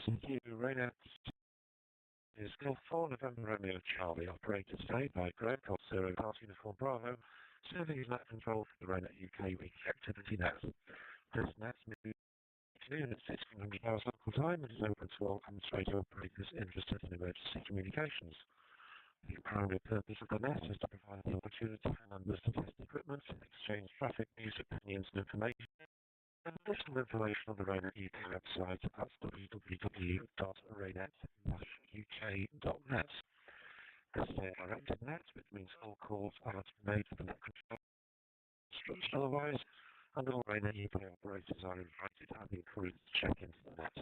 Thank you, RAYNET is Golf 4 November Romeo Charlie, operated today by Greg, Golf 0 Golf Uniform Bravo, serving as net control for the RAYNET-UK weekly activity net. This net moves afternoon at 1600 hours local time and is open to all radio operators interested in emergency communications. The primary purpose of the net is to provide the opportunity for members to test equipment, exchange traffic, news, opinions and information, and additional information on the RAYNET-UK website at www.raynet-uk.net. This is a directed net, which means all calls are to be made to the net control structure otherwise, and all RAYNET-UK operators are invited and encouraged to check into the net.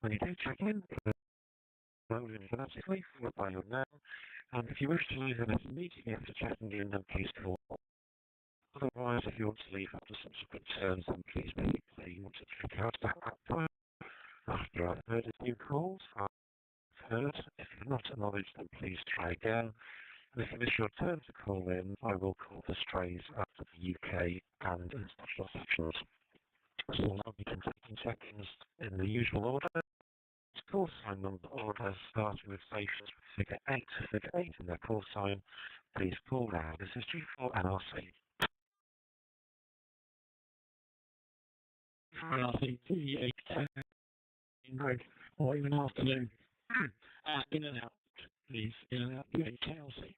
When you do check in, load in phonetically, followed by your name, and if you wish to leave the net immediately after checking in, then please call. Otherwise, if you want to leave after subsequent turns, then please make it clear you want to check out that time. After I've heard of new calls, I've heard. If you're not acknowledged, then please try again. And if it is your turn to call in, I will call the strays after the UK and international sections. So we'll now begin taking check-ins in the usual order. Call sign number order starting with stations with figure 8 in their call sign. Please call now. This is G4 NRC. NRC 8 or even afternoon. In and out, please. In and out, UHLC.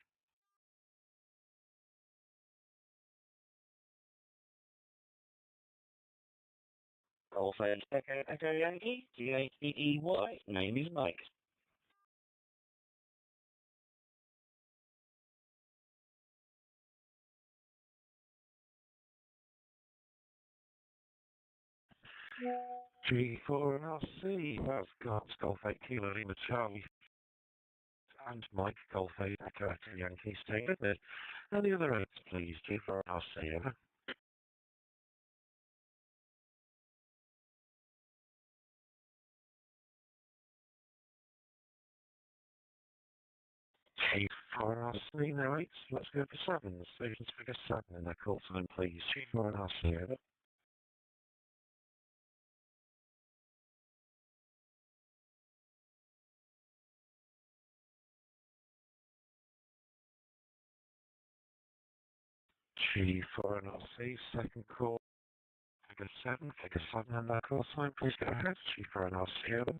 Golf Echo Yankee, G-A-T-E-Y, name is Mike. G4NRC, that's Golf 8 Kilo Lima Charlie and Mike, Golf 8 Echo Yankee, stay with me. Any other 8s, please? G4NRC, over. G4NRC, no 8s, let's go for 7s. Stations figure 7 in their call sign, please. G4NRC, over. G4NRC, second call, figure 7 in their call sign, please go ahead. G4NRC, over.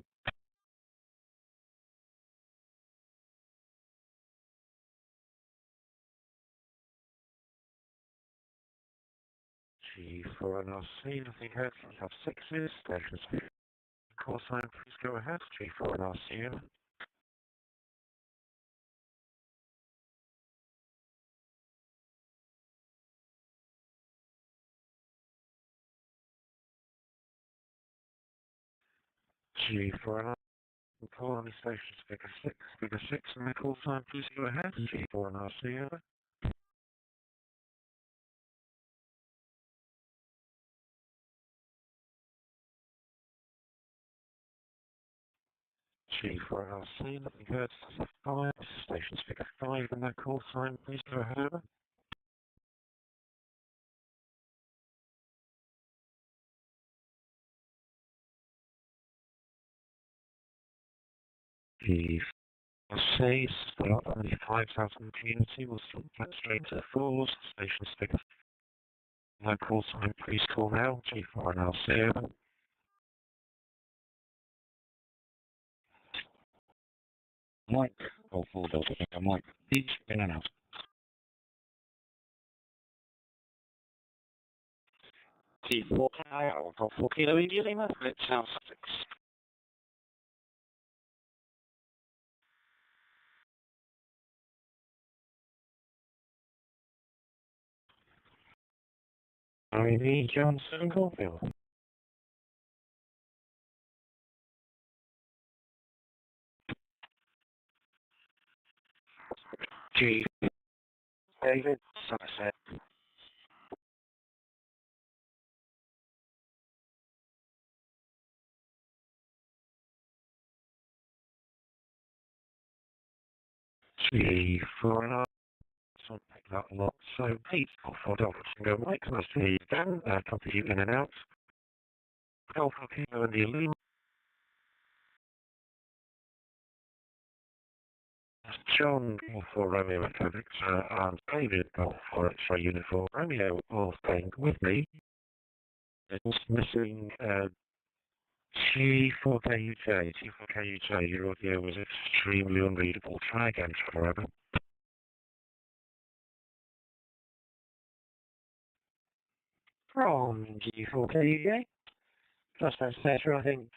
G4NRC, nothing heard, we have 6s, stations call sign, please go ahead. G4NRC, over. G4NRC, call on the stations figure 6 in the call sign, please go ahead. G4NRC, over. G4NRC, nothing heard, 5, stations figure 5 in their call sign, please go ahead, over. G4NRC, start on the 5,000 community, will get straight to the 4s, stations figure 5 in their call sign, please call now. G4NRC, over. Mike, Golf 4 Delta Echo Mike, each in and out. G4 Golf 4 Kilo India Lima, it's South Sussex. Ivy Johnson Caulfield. G. David Somerset. G4NR. So pick that lot. So 8 for Delta Tango Mike. Nice to hear you again. Copy you in and out. Golf Kilo India Lima. John Golf for Romeo Echo Victor and David Golf for X-Ray Uniform Romeo, all staying with me. It's missing G4KUJ. G4KUJ, your audio was extremely unreadable. Try again, Trevor. From G4KUK. Just as Petra, I think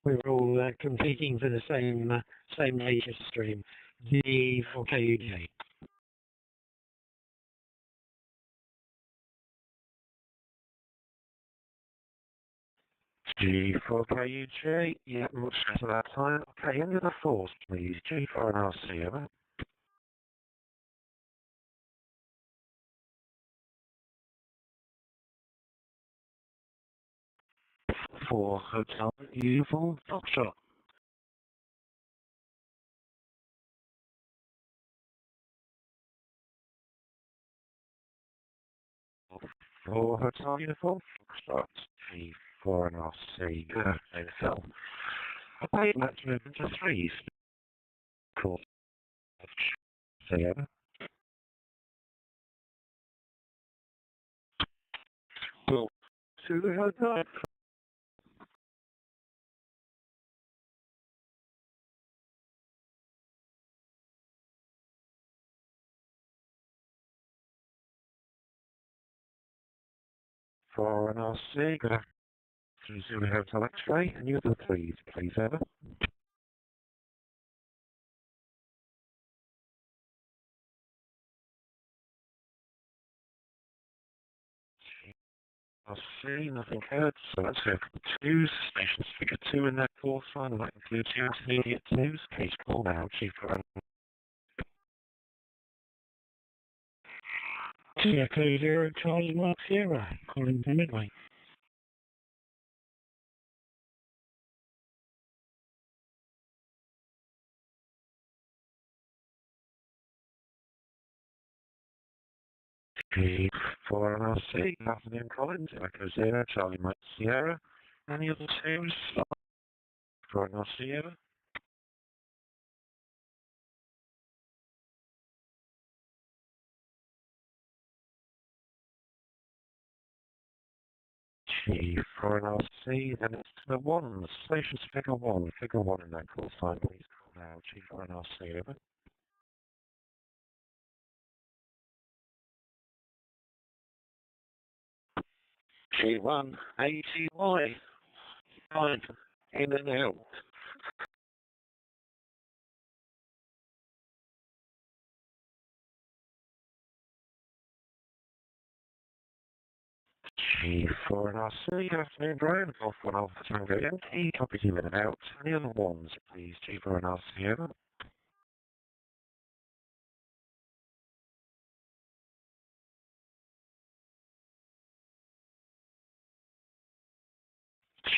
we were all competing for the same nature stream, G4KUK. G4KUJ, yeah, much better that time. Okay, any other fours, please? G4 and RC, over. 4 Hotel Uniform Foxtrot. 4 Hotel Uniform Foxtrot. G4 and RC, in the film. Okay, let's move into 3. Cool. See, over. Cool. To the hotel. For an RC, good afternoon. Zulu Hotel X-Ray, and you have the please over. RC, nothing heard, so let's go for the 2s. Stations figure 2 in their call sign, and that includes 2 intermediate 2s. Please call now, Chief for Echo 0 Charlie Mark Sierra, calling from Midway. for an RC, good afternoon, Collins. Echo 0, Charlie Mike Sierra. Any other 2s? For an RC, over. For an RC, then it's the 1s. Stations figure 1 in their call sign, please call now, Chief for an RC, over. G1, ATY, in and out. G4 and RC, good afternoon, Brian. Golf 1 Alpha Tango Yankee, copy 2 in and out. Any other 1s, please? G4 and RC, over.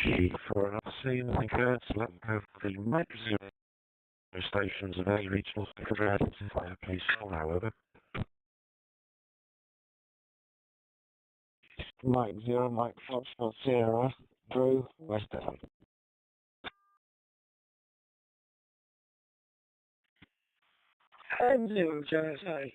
G4 and RC, nothing heard, so let me go for the Mike 0 stations of A regional secretary identifier, please call now, over. Mike 0, Mike Foxtrot Sierra, Drew, West Devon. M0 JSA.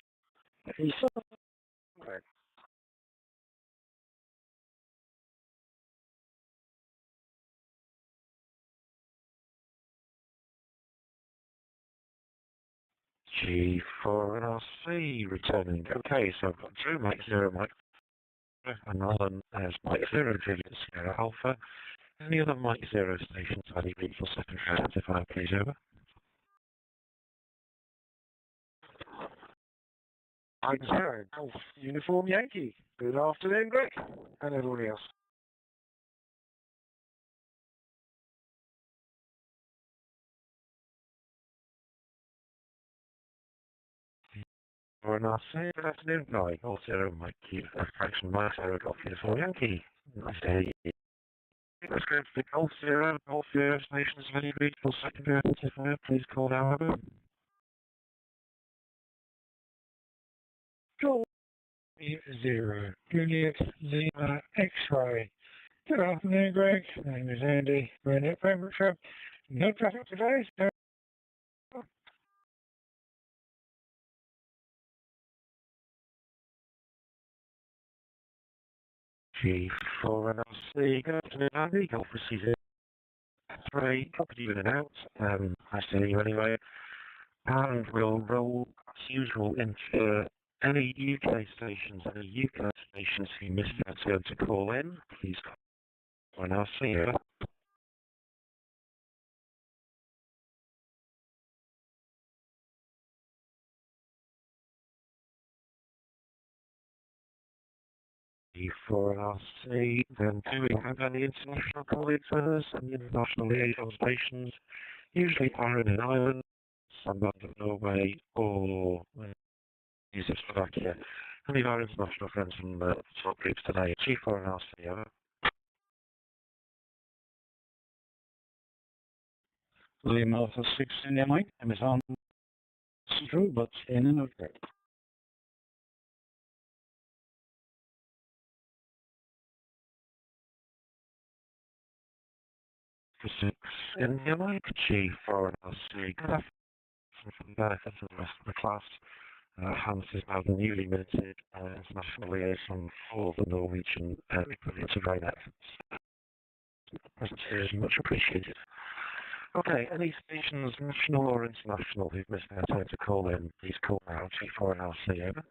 G4 and RC, returning. Okay, so I've got Drew, Mike 0, Mike another as Mike 0, Juliet Sierra Alpha. Any other Mike 0 stations ID regional secondary identifier, please, over. Mike 0, Golf Uniform Yankee. Good afternoon, Greg, and everybody else. For an RC, good afternoon, Guy. Golf 0, Mike Q, fraction Mike 0, Golf Uniform Yankee. Nice day. Let's go to the Golf 0 stations of any regional secondary identifier, please call now, over. Golf 0 Juliet Lima X-Ray. Good afternoon, Greg. My name is Andy. We're in Pembrokeshire. No traffic today, so G4NLC, good afternoon, Andy. Golf Procedure 3, property in and out. I see you anyway. And we'll roll, as usual, into any UK stations, any UK stations who missed their turn to call in. Please call and I'll see you. G4NLC, then do we have any international colleagues with us? Any international liaison stations? Usually Ireland and Ireland, some of Norway, or Slovakia. Any of our international friends from the top groups today? G4NLC, over. William Alpha 6 in there, Mike. Amazon through, but in and out there. For 6 in the Mike, G4NLC. Good afternoon. For the benefit of the rest of the class, Hans is now the newly minted international liaison for the Norwegian equivalent of RAYNET. Presentation much appreciated. Okay, any stations, national or international, who've missed their time to call in, please call now, G4NLC, over.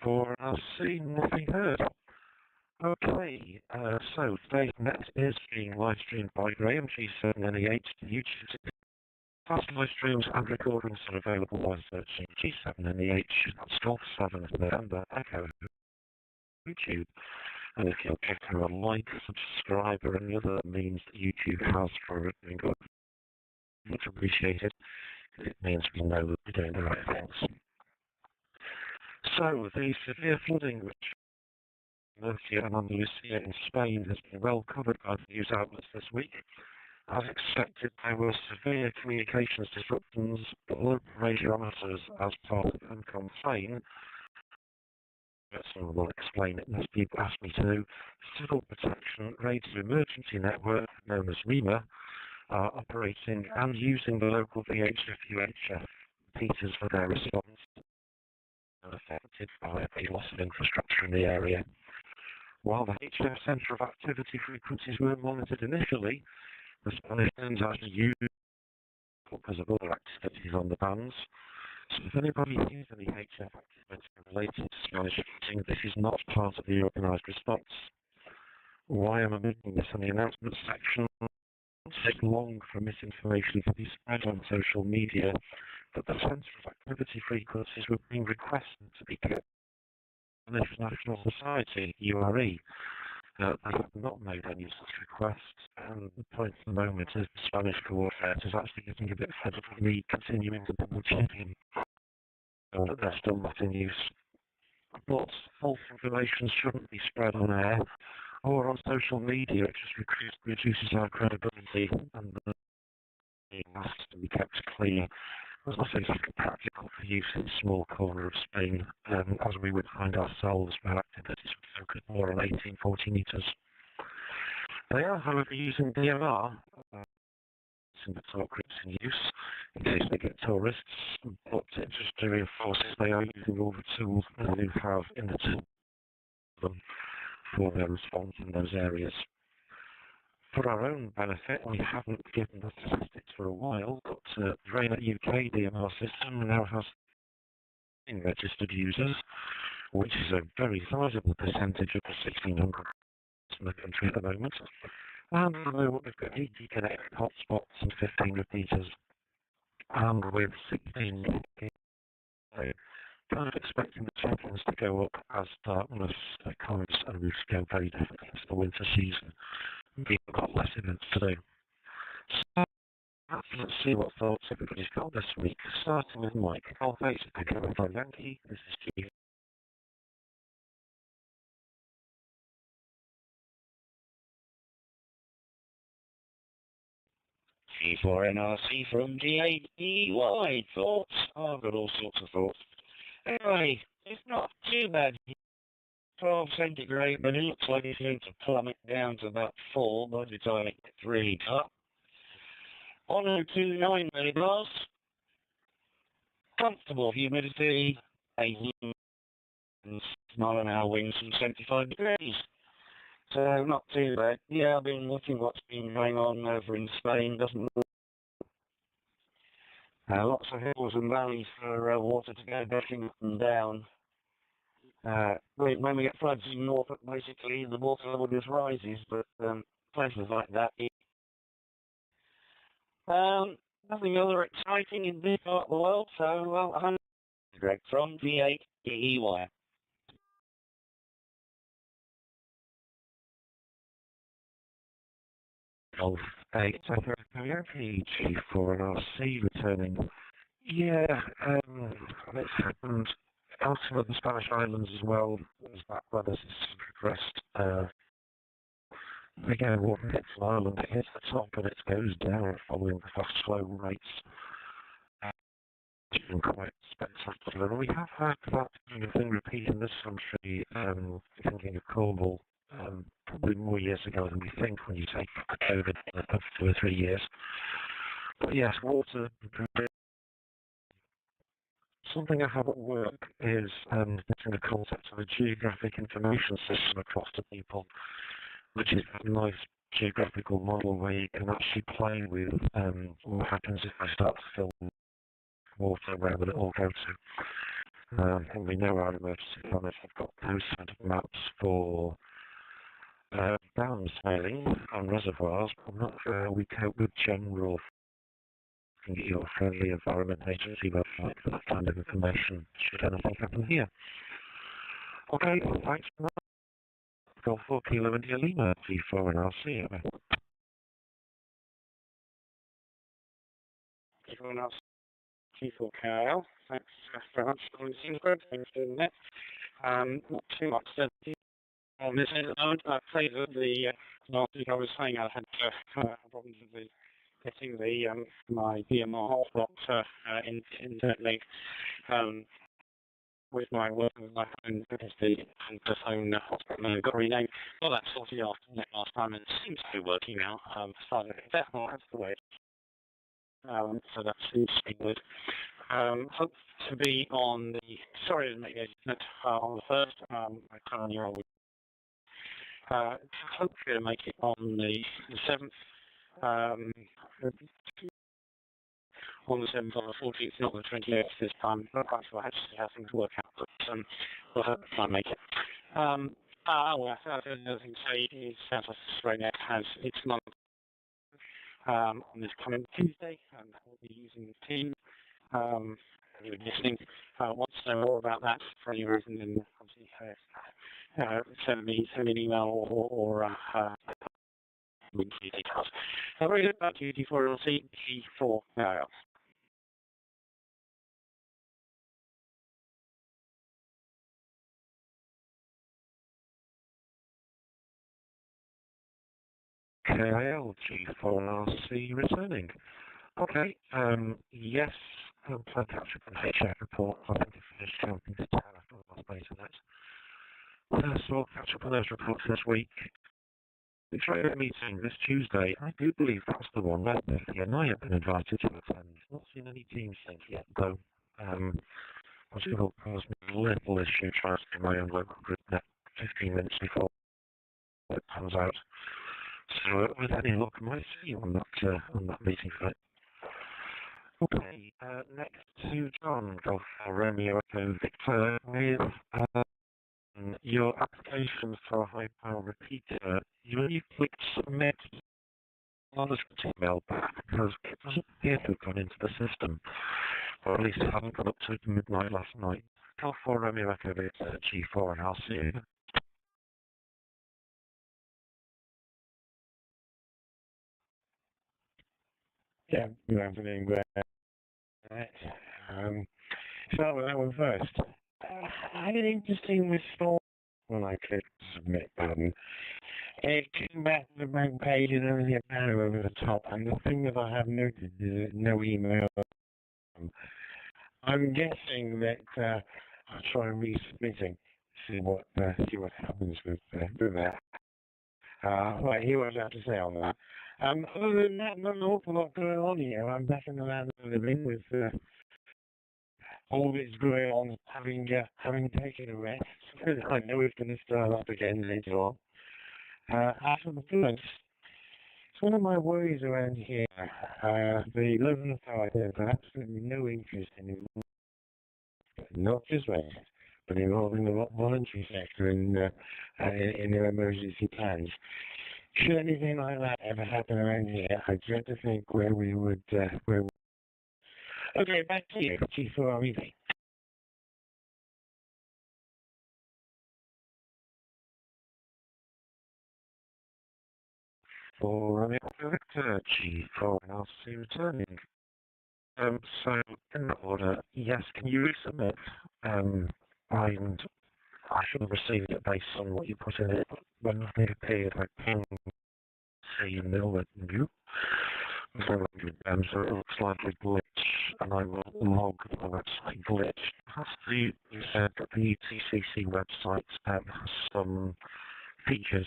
G4NLC, nothing heard. Okay, so today's net is being live streamed by Graham, G7NE8 to YouTube. Past live streams and recordings are available by searching G7NE8, that's Golf 7 November Echo YouTube. And if you'll give her a like, subscribe, or any other means that YouTube has for doing good, much appreciated. It means we know that we're doing the right things. So, the severe flooding which Murcia and Andalusia in Spain has been well covered by the news outlets this week. As expected, there were severe communications disruptions, but local radio amateurs, as part of Uncom Plain, someone will explain it as people ask me to, Civil Protection Radio Emergency Network, known as REMA, are operating and using the local VHF repeaters for their response, affected by a loss of infrastructure in the area. While the HF Centre of Activity frequencies were monitored initially, the Spanish bands actually used because of other activities on the bands. So if anybody sees any HF activity related to Spanish shooting, this is not part of the organised response. Why am I making this in the announcement section? It won't take long for misinformation to be spread on social media, but the Centre of Activity frequencies were being requested to be kept by the National Society, URE. They have not made any such requests, and the point at the moment is the Spanish coordinator is actually getting a bit fed up with me continuing to double checking that they're still not in use. But false information shouldn't be spread on air or on social media. It just reduces our credibility, and the has to be kept clear. It's not exactly practical for use in a small corner of Spain, as we would find ourselves where activities would focus more on 18-40 metres. They are, however, using DMR, in the talk groups in use, in case they get tourists, but it just reinforces they are using all the tools that they have in the tool for their response in those areas. For our own benefit, we haven't given the statistics for a while, but the RAYNET-UK DMR system now has registered users, which is a very sizable percentage of the 1,600 in the country at the moment. And at the moment we've got 80 connected hotspots and 15 repeaters. And with 16, kind of expecting the champions to go up as darkness comes and we go very definitely into the winter season. People got less events to do. So let's see what thoughts everybody's got this week. Starting with Mike. Golf 8, for Yankee. This is G. G4NRC from G8EY. Thoughts? I've got all sorts of thoughts. Anyway, it's not too bad. 12 centigrade, but it looks like it's going to plummet down to about 4 by the time it gets really up. 1029 millibars. Comfortable humidity, 18 mile-an-hour winds and 75 degrees. So not too bad. Yeah, I've been looking what's been going on over in Spain. Doesn't lots of hills and valleys for water to go backing up and down. When we get floods in Norfolk, basically the water level just rises, but places like that. Nothing other exciting in this part of the world, so I'm Greg from D8EY. Golf 8, G4NRC returning. Yeah, it's happened elsewhere in the Spanish Islands as well, as that weather system progressed. Again, water hits Ireland, it hits the top and it goes down following the fast flow rates. It's been quite spectacular. And we have had that kind of thing repeat in this country, thinking of Cornwall, probably more years ago than we think when you take COVID of 2 or 3 years. But yes, water. Something I have at work is getting the concept of a geographic information system across to people, which is a nice geographical model where you can actually play with what happens if I start to fill water, where will it all go to. And we know our emergency planners have got those sort of maps for dams failing and reservoirs. I'm not sure we cope with general. You can get your friendly Environment Agency website for that kind of information should anything happen here. Okay, thanks for that. Golf 4 Kilo India Lima, G4 and RC. G4 KL. Thanks very much for listening. Thanks for doing that. Not too much on this end at the moment. I'd say that the last week I was saying I had problems with getting the my DMR hotspot internally with my work with my phone, because the phone hotspot mode got renamed. Well, that sorted out last time and it seems to be working now. That's the way. So that seems to be good. Hope to be on the, sorry I didn't make it on the first, my current year old. Hopefully to make it on the 7th. On the 7th, on the 14th, not the 28th this time. Not quite sure how things work out, but we'll hope to try and make it. Well, another thing to say is Southwest RAYNET has its month on this coming Tuesday, and we'll be using the team. You're listening. Want to know more about that for any reason, then obviously send me an email or link to details. Very good. Back to you, G4LC, G4 now. KIL G4RC returning. Okay, yes, I'm trying to catch up on the HF report. I think I finished counting to 10 after the last beta net. So I'll catch up on those reports this week. The trader meeting this Tuesday, I do believe that's the one that Becky and I have been invited to attend. Not seen any teams think yet, though. Which will cause me a little issue trying to do my own local group net 15 minutes before it comes out. So with any luck, I might see you on that meeting site. Okay, next to John, Golf Romeo Echo Victor, with your application for a high power repeater. When you click submit, I'll just email back because it doesn't appear to have gone into the system, or at least it hadn't gone up to midnight last night. Golf Romeo Echo Victor G4, and I'll see you. Yeah, good afternoon, Greg. Start with that one first. I had an interesting response when I clicked the submit button. It came back to the bank page and everything apparent over the top, and the thing that I have noted is no email. I'm guessing that I'll try resubmitting, see what happens with that. Right, here what I have to say on that. Other than that, not an awful lot going on here. I'm back in the land of the living with all of it's going on, having taken a rest. I know it's going to start up again later on. After the floods, it's one of my worries around here. The local authority have absolutely no interest in not just RAYNET, but involving the voluntary sector in their emergency plans. Should anything like that ever happen around here, I dread to think where we would. Okay, back to you, Chief REV. For the director, Chief, for RC returning. So, in that order, yes, can you resubmit? And I should have received it based on what you put in it. When nothing appeared, I pinged C and they'll let you. So it looks like a glitch, and I will log the website glitch. You said that the TCC website has some features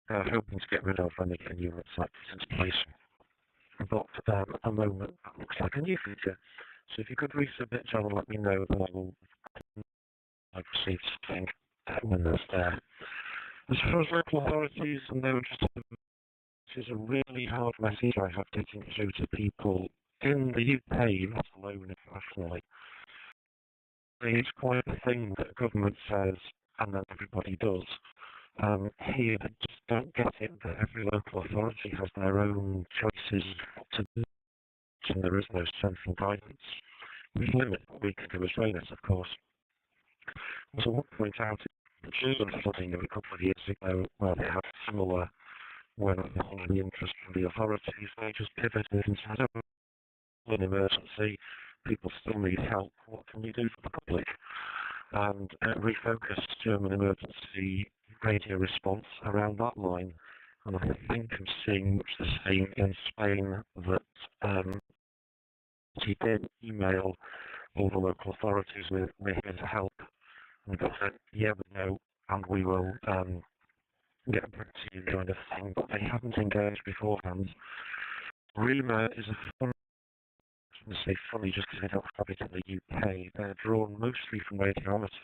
hoping to get rid of when they get a new website into place. But at the moment, that looks like a new feature. So if you could resubmit, John, and let me know, then I've received something when that's there. As far as local authorities and their interest, this is a really hard message I have taken through to people in the UK, not alone internationally. It's quite a thing that government says and then everybody does. Here, they just don't get it that every local authority has their own choices to do, and there is no central guidance. We limit what we can do as RAYNET, of course. So I want to point out the children flooding of a couple of years ago, where they had similar, when the interest from the authorities, they just pivoted and said, oh, an emergency, people still need help, what can we do for the public? And refocused German emergency radio response around that line. And I think I'm seeing much the same in Spain, that he did email all the local authorities with we're here to help. And they said, yeah, we know, and we will get back to you kind of thing, but they haven't engaged beforehand. Rumour is a fun, I say funny just because they don't have it in the UK. They're drawn mostly from radio amateur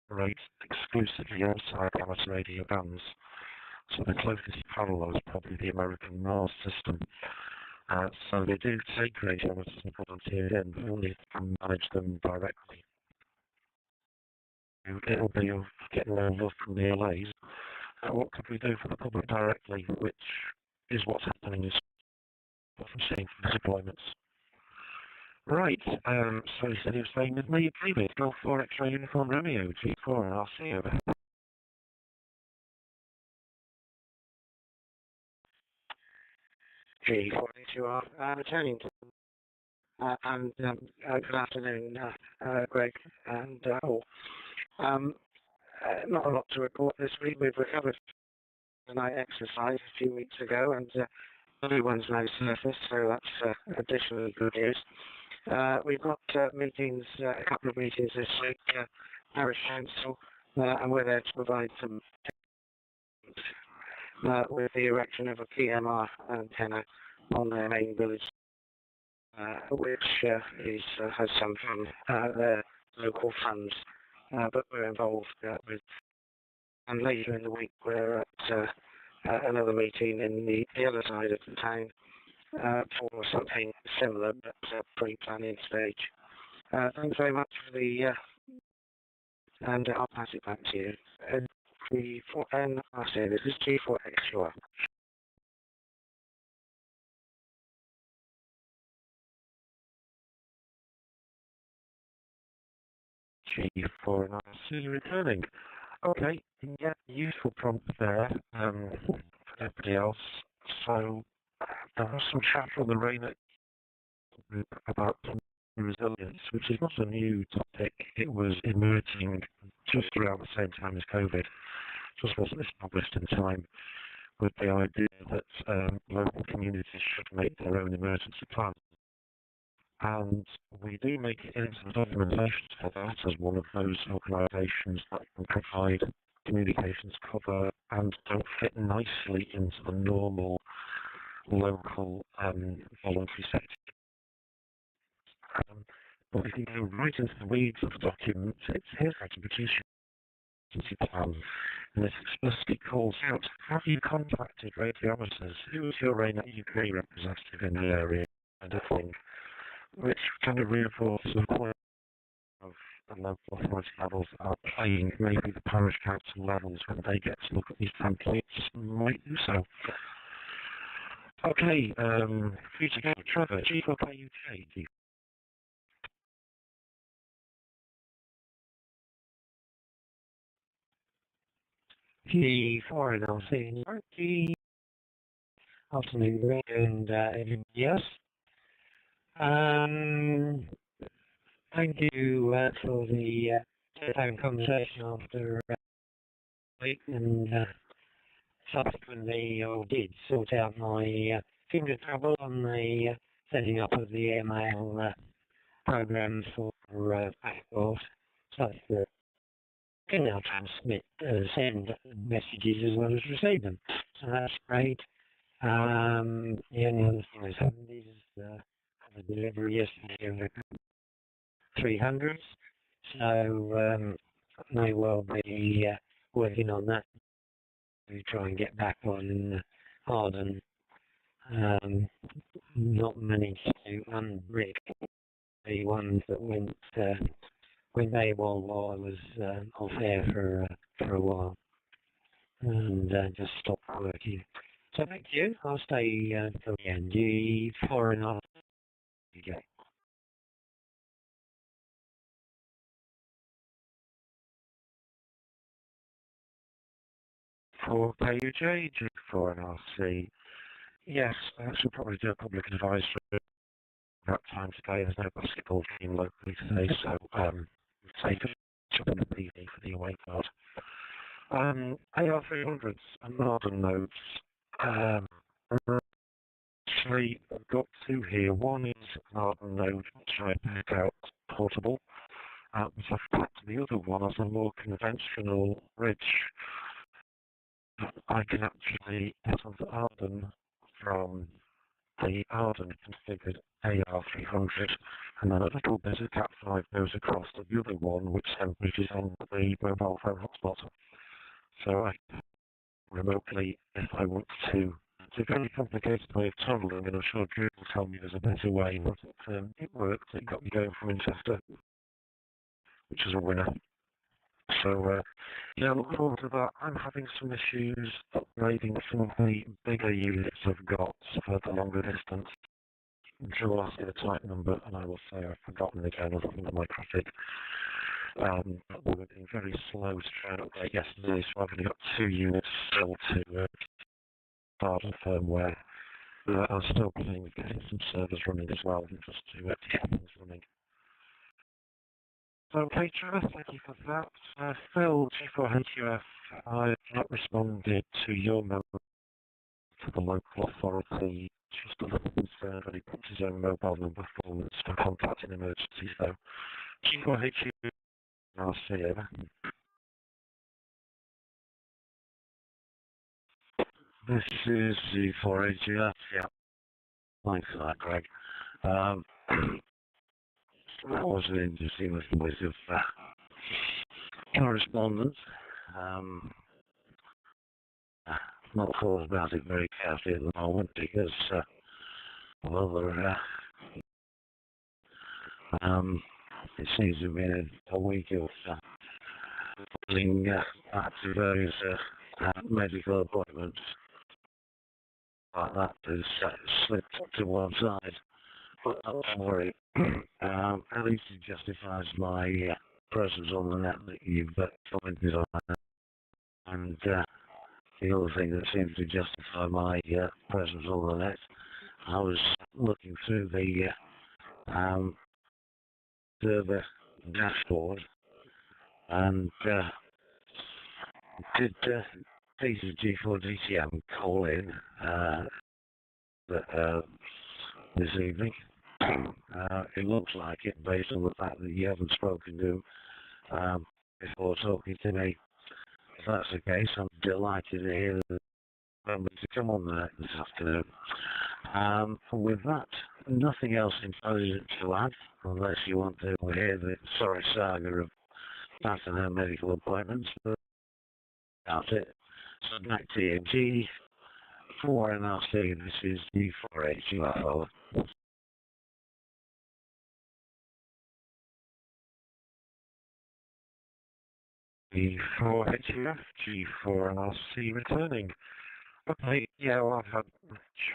rates exclusively outside amateur radio bands. So the closest parallel is probably the American Mars system. So they do take radio amateurs and volunteer in, but only can manage them directly. It'll be of getting their love from the LAs. What could we do for the public directly, which is what's happening is what I'm seeing from the deployments. Right, so he said he was staying with me, previous Golf 4 X-ray Uniform Romeo, G4 and RC over. G4 you are returning to. And good afternoon, Greg and all. Not a lot to report this week. We've recovered from the night exercise a few weeks ago, and the new one's now surfaced, so that's additionally good news. We've got meetings, a couple of meetings this week, Parish Council, and we're there to provide some with the erection of a PMR antenna on their main village, which has some from their local funds, but we're involved with. And later in the week, we're at another meeting in the other side of the town for something similar, but pre-planning stage. Thanks very much for the, and I'll pass it back to you. G4N, I say this is G4XUR. G4 and RC returning. Okay, yeah, useful prompt there for everybody else. So there was some chat from the RAYNET group about resilience, which is not a new topic. It was emerging just around the same time as COVID. Just wasn't established in time, with the idea that local communities should make their own emergency plans. And we do make it into the documentation for that as one of those organisations that can provide communications cover and don't fit nicely into the normal local voluntary setting. But if you go right into the weeds of the document, it's here how to produce your emergency plan. And this explicitly calls out, have you contacted radiometers? Who is your RAYNET-UK representative in the area? Kind of thing, which kind of reinforces the point of the local authority levels are playing. Maybe the parish council levels, when they get to look at these templates, might do so. Okay, for you to go, Trevor, G4UK. G4 and I'll see you afternoon and everybody else. Thank you for the telephone conversation after week and subsequently I did sort out my finger trouble on the setting up of the email program for passport, such that I can now transmit, send messages as well as receive them. So that's great. The only other thing that's happened is had a delivery yesterday of 300s, so may well be working on that to try and get back on Harden. Not managed to unbrick the ones that went very well while I was off air for a while, and just stopped working. So thank you. I'll stay till the end. G4 and I'll go. For PUJ, G4 and RC. Yes, I should probably do a public advisory that time today. There's no basketball team locally today, so take a in the PD for the away card. AR300s and Marden nodes. Actually, I've got two here. One is Marden node, which I pick out portable, but I've got the other one as a more conventional bridge. I can actually get onto Arden from the Arden configured AR300, and then a little bit of Cat5 goes across to the other one, which then bridges on the mobile phone hotspot. So I can remotely, if I want to. It's a very complicated way of tunneling, and I'm sure Drew will tell me there's a better way, but it worked. It got me going from Winchester, which is a winner. So, yeah, look forward to that. I'm having some issues upgrading some of the bigger units I've got for the longer distance. Drew will ask me the type number, and I will say I've forgotten again, other than the microfig. But we were being very slow to try and update yesterday, so I've only got 2 units still to start the firmware. I'm still playing with getting some servers running as well, just to get things running. Okay, Trevor, thank you for that. Phil, G4HUF, I've not responded to your memo to the local authority. Just a little concerned when he puts his own mobile number forward for contacting emergencies, though. G4HUF, I'll see you. This is G4HUF, yeah. Thanks for that, Greg. That was an interesting little bit of correspondence. Not thought about it very carefully at the moment because, it seems to have been a week of pulling back to various medical appointments like that has slipped to one side. But don't worry, at least it justifies my presence on the net that you've commented on. And the other thing that seems to justify my presence on the net, I was looking through the server dashboard and did pieces G4DTM call in this evening. It looks like it, based on the fact that you haven't spoken to him before talking to me that's the case, I'm delighted to hear that somebody to come on there this afternoon. With that, nothing else intelligent to add, unless you want to hear the sorry saga of that and her medical appointments, but that's it. So back to you. G4NRC, this is G4H, you are over. G4HF, G4NRC returning. Okay, yeah, well, I've had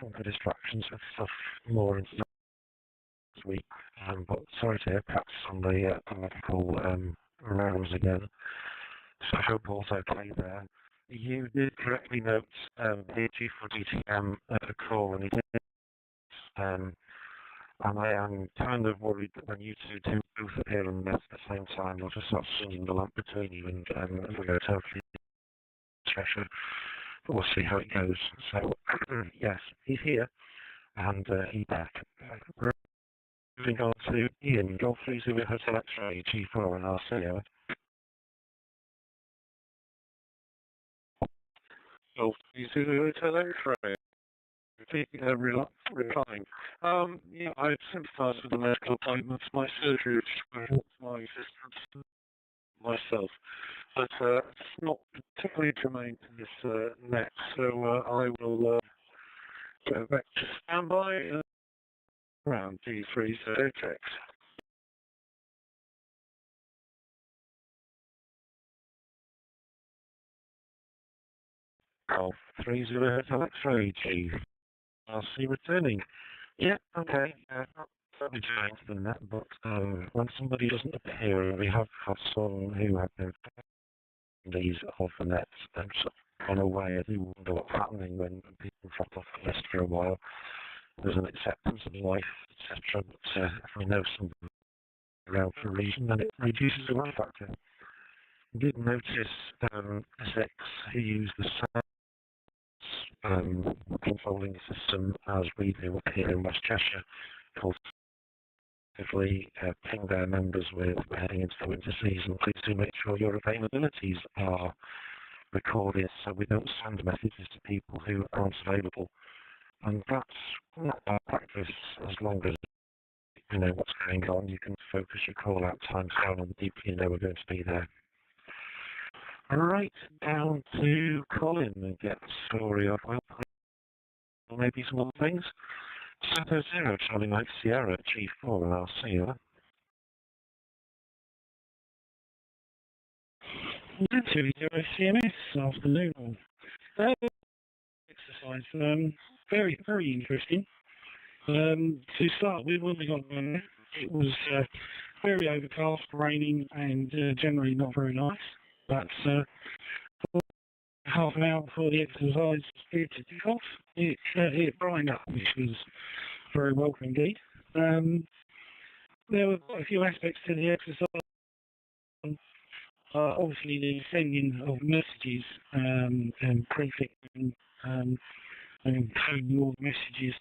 chunky distractions with stuff more into this week, but sorry to hear perhaps on the medical rounds again. So I hope all's okay there. You did correctly note the G4DTM call, and he did. And I am kind of worried that when you two do both appear on the net at the same time, they'll just start swinging the lamp between you and we'll go totally Cheshire. But we'll see how it goes. So, yes, he's here, and he's back. Moving on to Ian, Golf 30 Hotel X-Ray, G4 and RCO. Golf 30 Hotel X-Ray. Replying. Yeah, I sympathise with the medical appointments. My surgery was my existence myself. But it's not particularly germane to this net, so I will go back to standby around G3 checks. Golf 30 Hotel X-Ray, G. I'll see returning. Yeah, okay. Not totally giant than that, but when somebody doesn't appear, we have had some who have been these off the net and sort of gone away. I do wonder what's happening when people drop off the list for a while. There's an acceptance of life, etc. But if we know somebody around for a reason, then it reduces the run factor. I did notice SX who used the same controlling system as we do up here in West Cheshire, called ping their members with heading into the winter season. Please do make sure your availabilities are recorded so we don't send messages to people who aren't available. And that's not bad practice as long as you know what's going on. You can focus your call out times down on the people you know are going to be there. Right down to Colin and get the story of, well, maybe some other things. Santo Zero, Charlie Mike Sierra, G4, and I'll see you. To do a CMS afternoon. Exercise, very, very interesting. To start with, when we got there, it was very overcast, raining, and generally not very nice. But half an hour before the exercise did to kick off, it brightened up, which was very welcome indeed. There were quite a few aspects to the exercise. Obviously, the sending of messages and prefixing and coding all the messages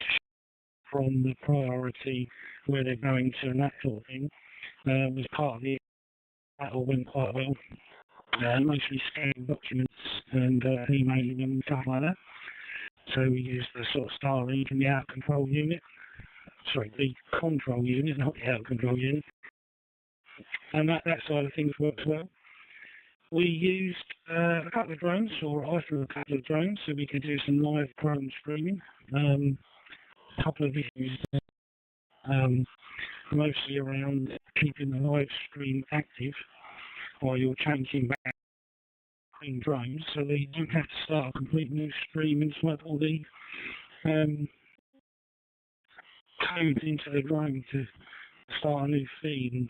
from the priority where they're going to and that sort of thing was part of it. That all went quite well. Mostly scanning documents and emailing them and stuff like that. So we used the sort of Starlink and the out control unit. Sorry, the control unit, not the out control unit. And that side of things works well. We used a couple of drones, or I flew a couple of drones, so we could do some live drone streaming. A couple of issues mostly around keeping the live stream active while you're changing back between drones, so that you don't have to start a complete new stream and swap all the codes into the drone to start a new feed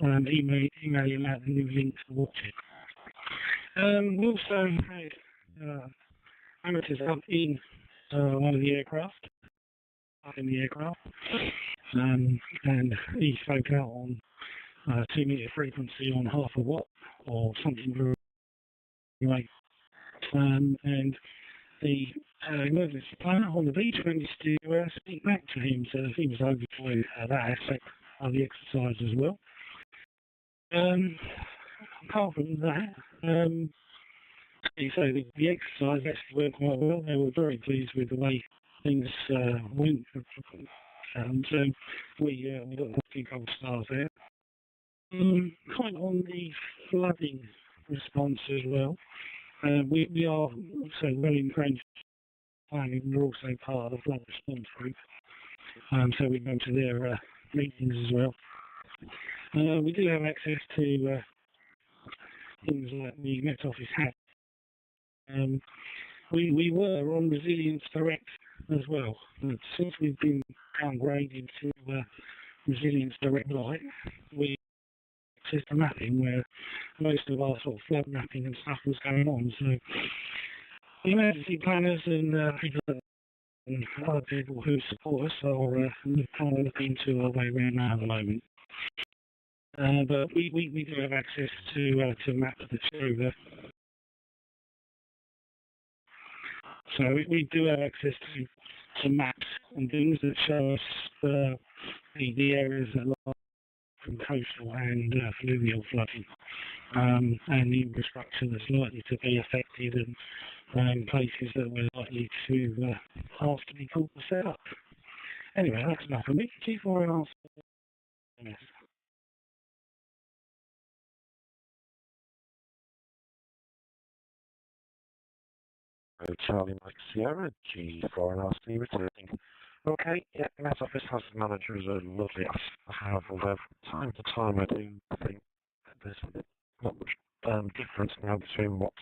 and email you out the new links to watch it. We also had amateurs up in one of the aircraft, and he spoke out on 2 meter frequency on half a watt or something very late. And the emergency planner on the beach managed to speak back to him, so he was overjoyed at that aspect of the exercise as well. Apart from that, So the exercise actually went quite well. They were very pleased with the way things went. So we got a few gold stars there. Kind of on the flooding response as well. We are also well entrenched planning. We're also part of the flood response group. So we go to their meetings as well. We do have access to things like the Met Office hat. We were on Resilience Direct as well. But since we've been downgraded to Resilience Direct Lite, we access to mapping where most of our sort of flood mapping and stuff was going on. So the emergency planners and people and other people who support us are kind of looking into our way around now at the moment. But we do have access to maps that show so we do have access to maps and things that show us the areas that lie from coastal and fluvial flooding and the infrastructure that's likely to be affected and places that we're likely to ask to be called to set up. Anyway, that's enough of me. G4 and answer. Charlie Mike Sierra, G4 and RC returning. Okay, yeah, Met Office Hazard Manager is a lovely app to have, although from time to time I do think there's not much difference now between what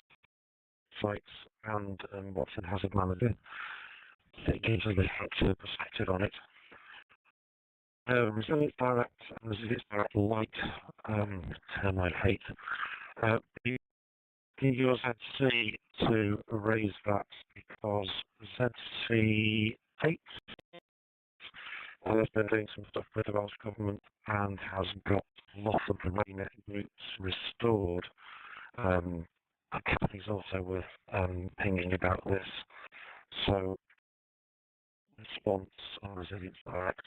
sites and what's in Hazard Manager. It gives a different perspective on it. Resilience Direct and Resilience Direct Lite, term I hate. You had C to raise that because ZC8 has been doing some stuff with the Welsh Government and has got lots of the RAYNET routes restored. Kathy's also worth pinging about this. So, response on Resilience Direct.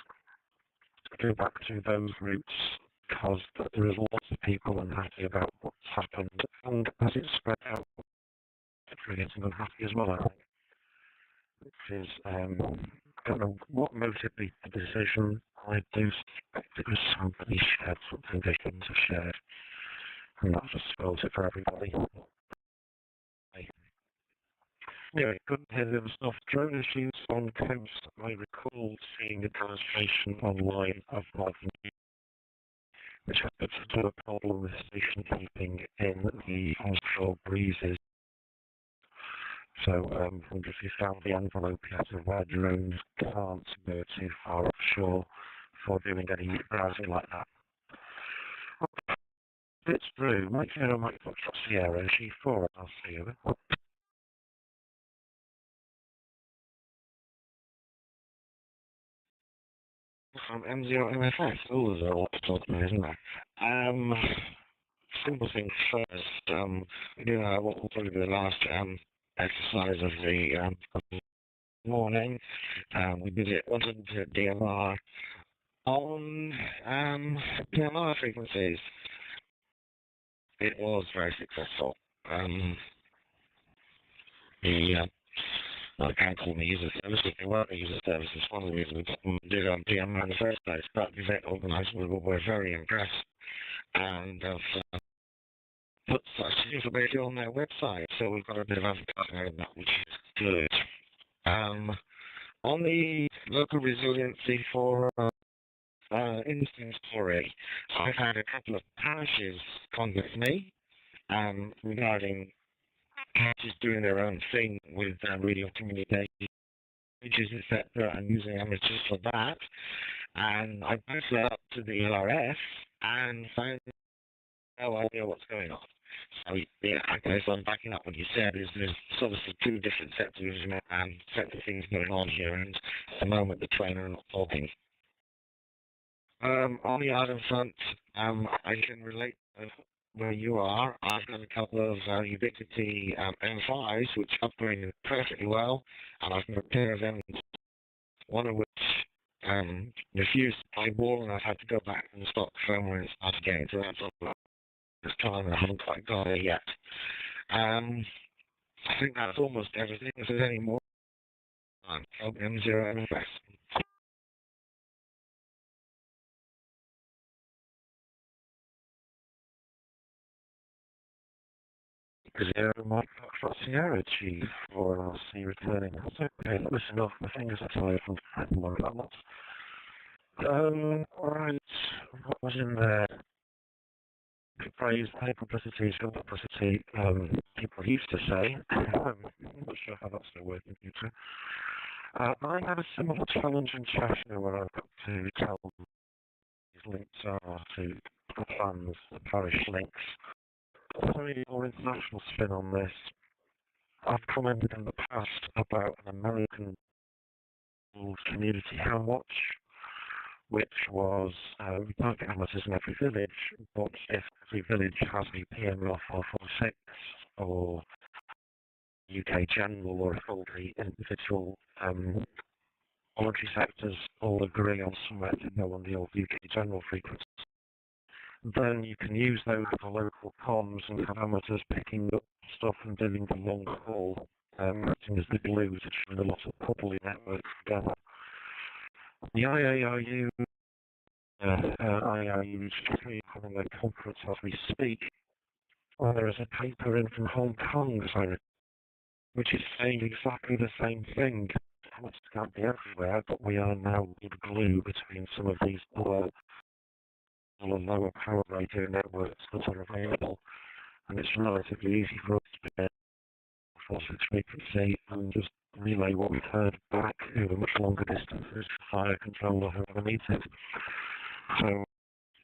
Go back to those routes because there is lots of people unhappy about what's happened, and as it's spread out, it's getting unhappy as well, I think. Which is, I don't know what motivated the decision. I do suspect it was somebody shared something they shouldn't have shared, and that just spoils it for everybody. Anyway, couldn't hear the other stuff. Drone issues on coast. I recall seeing a demonstration online of Marvin, which had to do a problem with station keeping in the onshore breezes. So, I wonder if you found the envelope yet of where drones can't go too far offshore for doing any browsing like that. It's true. Mike Sierra, Mike Sierra, G4, I'll see you. From M0MFS. Oh, there's a lot to talk about, isn't there? Simple thing first. We do what will probably be the last exercise of the morning. We did it 100 DMR on DMR frequencies. It was very successful. I can't call them user services, they weren't user services. One of the reasons we did DMR in the first place, but the event organisers were very impressed and have put such information on their website, so we've got a bit of advertising on that, which is good. On the local resiliency for instant story, I've had a couple of parishes contact me regarding parishes doing their own thing with radio communication, etc., and using amateurs for that. And I posted that up to the LRF and found no idea what's going on. So, yeah, okay, so I'm backing up what you said, is there's obviously two different sets of things going on here, and at the moment the trainer are not talking. On the island front, I can relate where you are. I've got a couple of Ubiquity M5s which upgraded perfectly well, and I've got a pair of them, one of which refused to play ball, and I've had to go back and stock firmware and start again, so that's all this time, and I haven't quite got it yet. I think that's almost everything. If there's any more, M0MFS. 0 Mike Foxtrot Sierra Chief for RC returning. That's okay, listen off, my fingers are tired from fighting more about that. Alright, what was in there? Praise, high publicity, good publicity, people used to say. I'm not sure how that's still working in future. I had a similar challenge in Cheshire where I've got to tell them these links are to the plans, the parish links. Very more international spin on this. I've commented in the past about an American community hand watch, which was we can't get amateurs in every village, but if every village has a PMR 446 or UK General or a fully individual voluntary sectors all agree on somewhere to go on the old UK General frequency, then you can use those for local comms and have amateurs picking up stuff and doing the long haul, acting as the glue to join a lot of coupley networks together. The IARU is having a conference as we speak, where there is a paper in from Hong Kong, which is saying exactly the same thing. Amateurs can't be everywhere, but we are now the glue between some of these other lower power radio networks that are available, and it's relatively easy for us to get a frequency and just relay what we've heard back over much longer distances to fire control or whoever needs it. So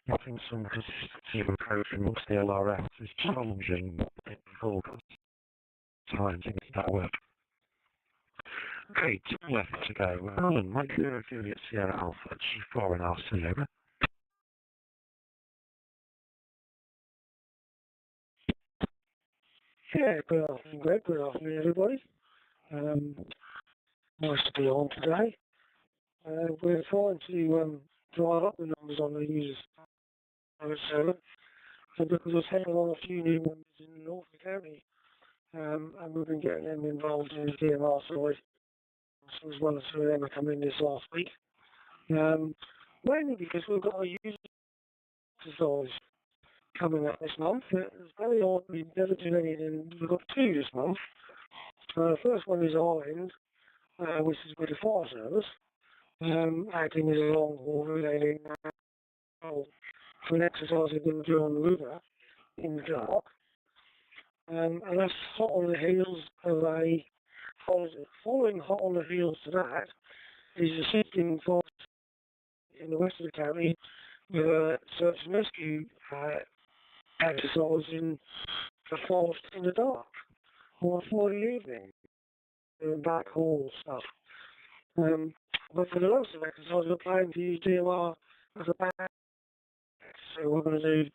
having some consistency of approach amongst the LRS is challenging, but difficult at times to make that work. Okay, 2 left to go. Alan, Mike 0 Juliet Sierra Alpha, G4 and RC, over. Yeah, good afternoon, Greg. Good afternoon, everybody. Nice to be on today. We're trying to drive up the numbers on the users server, and because we're taking on a few new members in North County, and we've been getting them involved in the DMR side, as well as 2 of them are coming this last week. Mainly because we've got a user exercise coming up this month. It's very odd, we never do anything. We've got 2 this month. The first one is Ireland, which is with the fire service, acting as a long haul relating for an exercise we're going to do on the river in the dark. And that's hot on the heels of following hot on the heels to that is assisting force in the west of the county with a search and rescue exercise in the forest in the dark on a Friday evening, doing back haul stuff. But for the rest of the exercise, we're planning to use DMR as a back. So we're going to do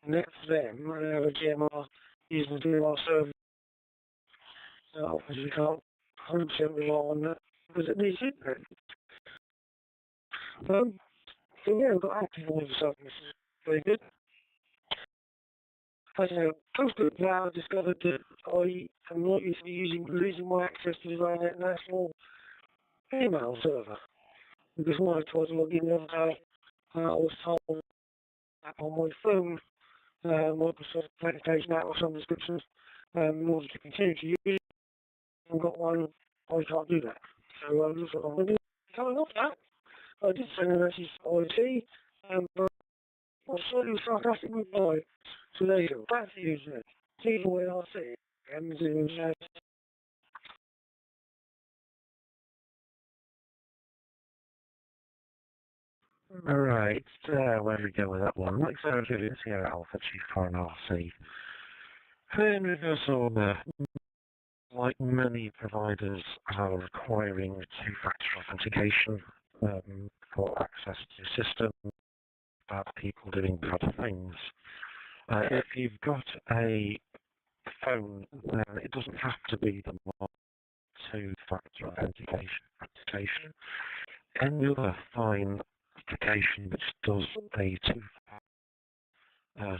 next to them and have a DMR using the DMR server. So obviously we can't 100% rely on that because it needs input. So yeah, we've got active all of a sudden, this is very good. As I post it now, I discovered that I am not used to losing my access to the RAYNET national email server. Because when I tried to log in the other day, I was told that on my phone, Microsoft Authentication app or some descriptions, in order to continue to use it, I've got one, I can't do that. So I'm just going to be coming off that. I did send a message to IT, but I was slightly sarcastic reply. So there you go, back to you, sir. T4NRC, M0. Alright, where do we go with that one? Like so, Juliet Sierra Alpha, G4 and RC. In reverse order, like many providers are requiring 2-factor authentication for access to the system, bad people doing bad things. If you've got a phone, then it doesn't have to be the 2-factor authentication. Any other fine application which does a 2-factor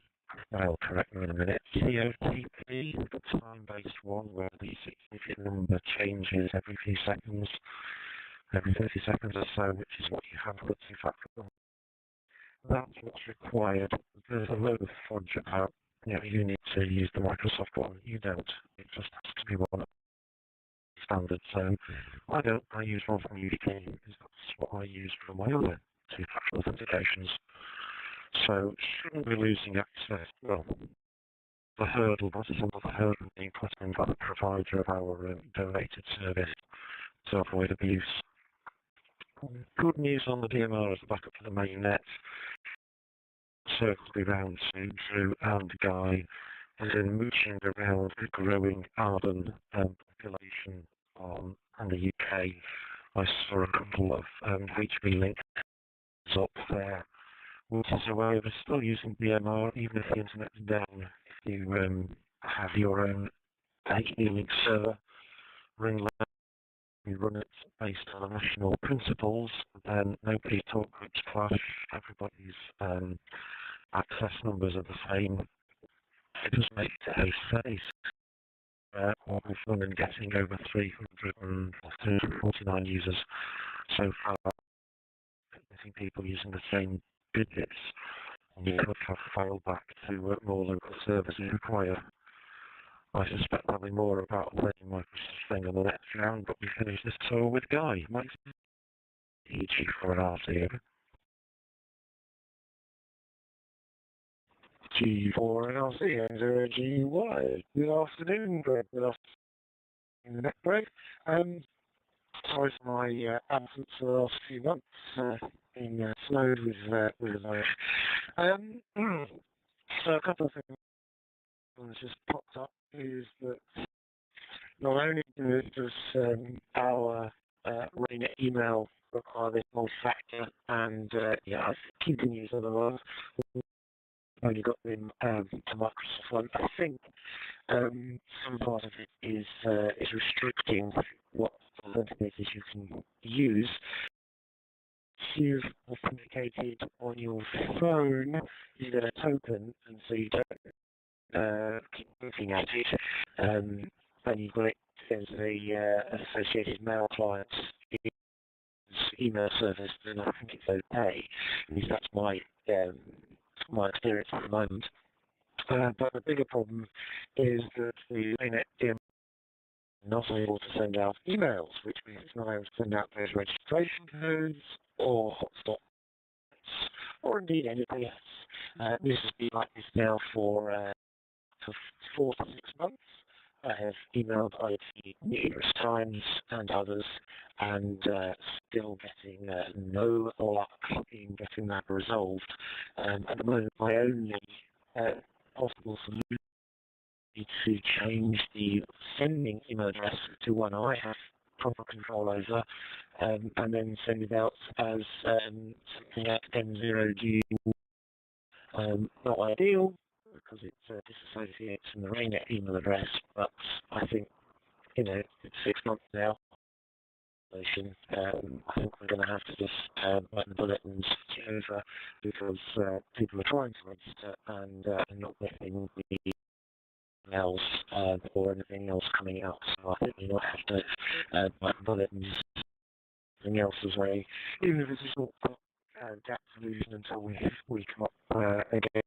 I'll correct them in a minute. TOTP, the time-based one where the 6-digit number changes every few seconds, every 30 seconds or so, which is what you have with two-factor. That's what's required. There's a load of fudge about, you need to use the Microsoft one. You don't. It just has to be one standard. So I don't. I use one from UK because that's what I use for my other two-factor authentications. So shouldn't be losing access. Well, the hurdle, that is another hurdle being put in by the provider of our donated service to avoid abuse. Good news on the DMR as a backup for the main net. Circled around to Drew and Guy, and then mooching around the growing Arden population in the UK. I saw a couple of HB links up there, which is a way of still using DMR even if the internet's down. If you have your own HB link server, ring loud, you run it based on the national principles, then nobody's talk groups clash, everybody's access numbers are the same. It does make it a steady what we've done in getting over 349 users so far. I think people using the same digits, and you could have failed back to more local services require. I suspect there'll be more about the Microsoft thing on the next round, but we finish this tour with Guy. Mike's EG for an RC. G4LC and 0GY. Good afternoon, Greg. Good afternoon, in the next break. Sorry for my absence for the last few months, being snowed with life. So a couple of things that just popped up is that not only does our RAYNET email require this multi-factor, and I continues otherwise. Only got them to Microsoft one. I think some part of it is restricting what authenticators you can use. If you've authenticated on your phone, you get a token, and so you don't keep looking at it, and you've got it as an associated mail client email service, then I think it's okay. At least that's my experience at the moment. But the bigger problem is that the RAYNET DMR is not able to send out emails, which means it's not able to send out those registration codes or hotspots, or indeed anything else. This has been like this now for 4 to 6 months. I have emailed IT numerous times and others, and still getting no luck in getting that resolved. At the moment, my only possible solution is to change the sending email address to one I have proper control over, and then send it out as something at M0G. Not ideal, because it disassociates from the RAYNET email address, but I think, it's 6 months now. I think we're going to have to just bite the bullet and switch it over, because people are trying to register and not getting the emails or anything else coming out. So I think we might have to bite the bullet and something else as well, even if it's a short gap solution until we come up again.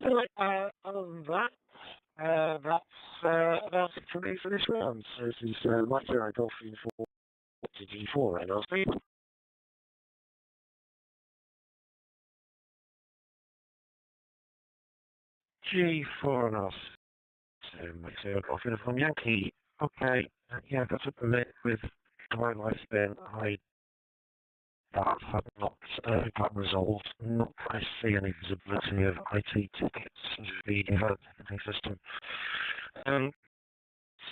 Anyway, other than that, that's it for me for this round. So this is Mike Zero Golf Uniform to G4 and LC. G4 and us. So Mike Zero Golf Uniform Yankee. Okay, that's a permit with my lifespan. That had not got resolved. Not I see any visibility of IT tickets being developed in the system.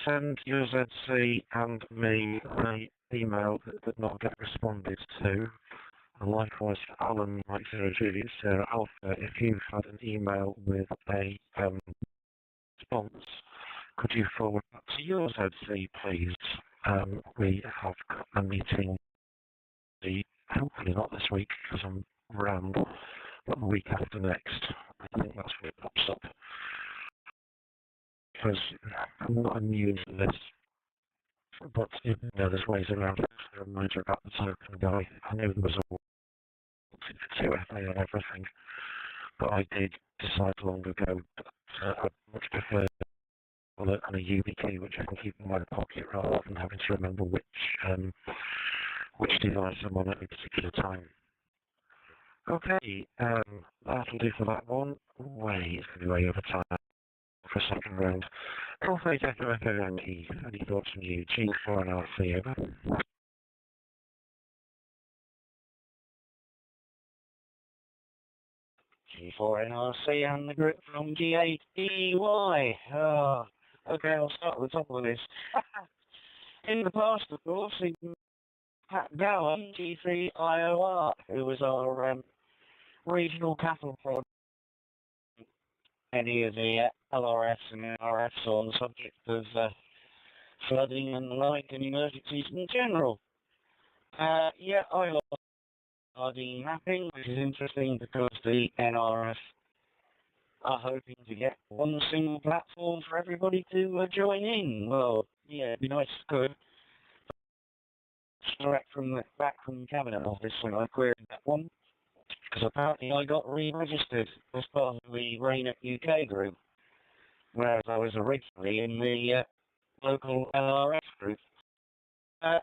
Send your ZC and me an email that did not get responded to. And likewise for Alan, Mike Zero Juliet, Sarah Alpha, if you've had an email with a response, could you forward that to your ZC, please? We have got a meeting. Hopefully not this week because I'm around, but the week after next. I think that's where it pops up. Because I'm not immune to this, but you know, there's ways around it. I remind you about the token guy. I knew there was a 2FA and everything, but I did decide long ago that I'd much prefer on a YubiKey, which I can keep in my pocket rather than having to remember which device I'm on at any particular time. Okay, that'll do for that one. Way, it's going to be way over time for a second round. Alpha Echo Echo Yankee, any thoughts from you? G4 and RC, over. G4 NRC and the grip from G8EY. Oh, okay, I'll start at the top of this. In the past, of course, in Pat Gowan, G3 IOR, who was our regional cattle prod. Any of the LRFs and NRFs on the subject of flooding and the like and emergencies in general. Yeah, I love RD mapping, which is interesting because the NRF are hoping to get one single platform for everybody to join in. Well, yeah, it'd be nice if I could. Direct back from the Cabinet Office when I queried that one, because apparently I got re-registered as part of the RAYNET-UK group, whereas I was originally in the local LRS group.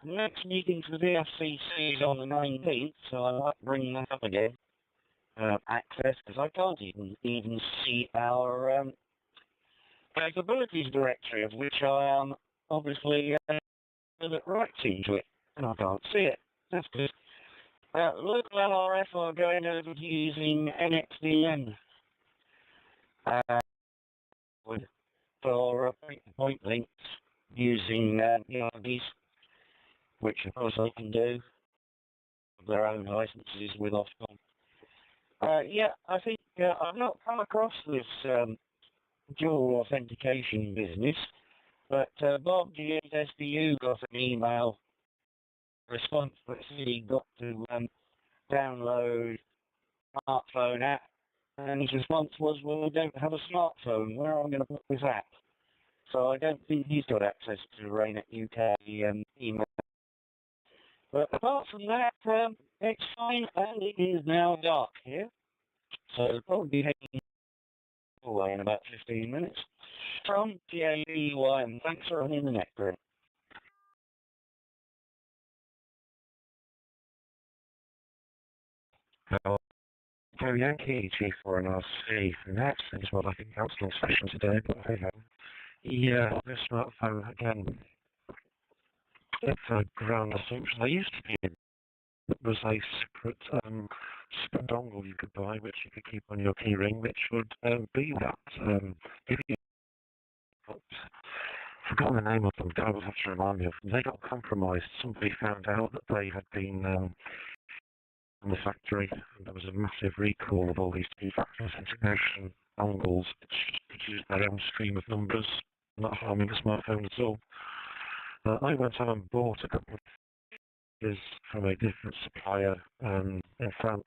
Next meeting for the FCC is on the 19th, so I might bring that up again. Access, because I can't even see our capabilities directory, of which I am obviously that writes into it, and I can't see it. That's good. Local LRF are going over to using NXDN for point-to-point links using ERDs, which of course I can do with their own licenses with Ofcom. Yeah, I think I've not come across this dual authentication business, but Bob G8SDU got an email response that said he got to download smartphone app, and his response was, well, I don't have a smartphone, where am I going to put this app? So I don't think he's got access to RAYNET-UK email. But apart from that, it's fine, and it is now dark here, so it'll probably be heading away in about 15 minutes. From GAEY, and thanks for running the net grid. Well, Go Yankee, G4 and RC, and that is what I think council session today, but hey ho. Yeah, the smartphone again. It's a ground assumption. There used to be it was a separate dongle you could buy, which you could keep on your key ring, which would be that. If you forgotten the name of them, God will have to remind me of them. They got compromised. Somebody found out that they had been in the factory, and there was a massive recall of all these two-factor authentication dongles, which produced their own stream of numbers, not harming the smartphone at all. I went out and bought a couple of these from a different supplier in France,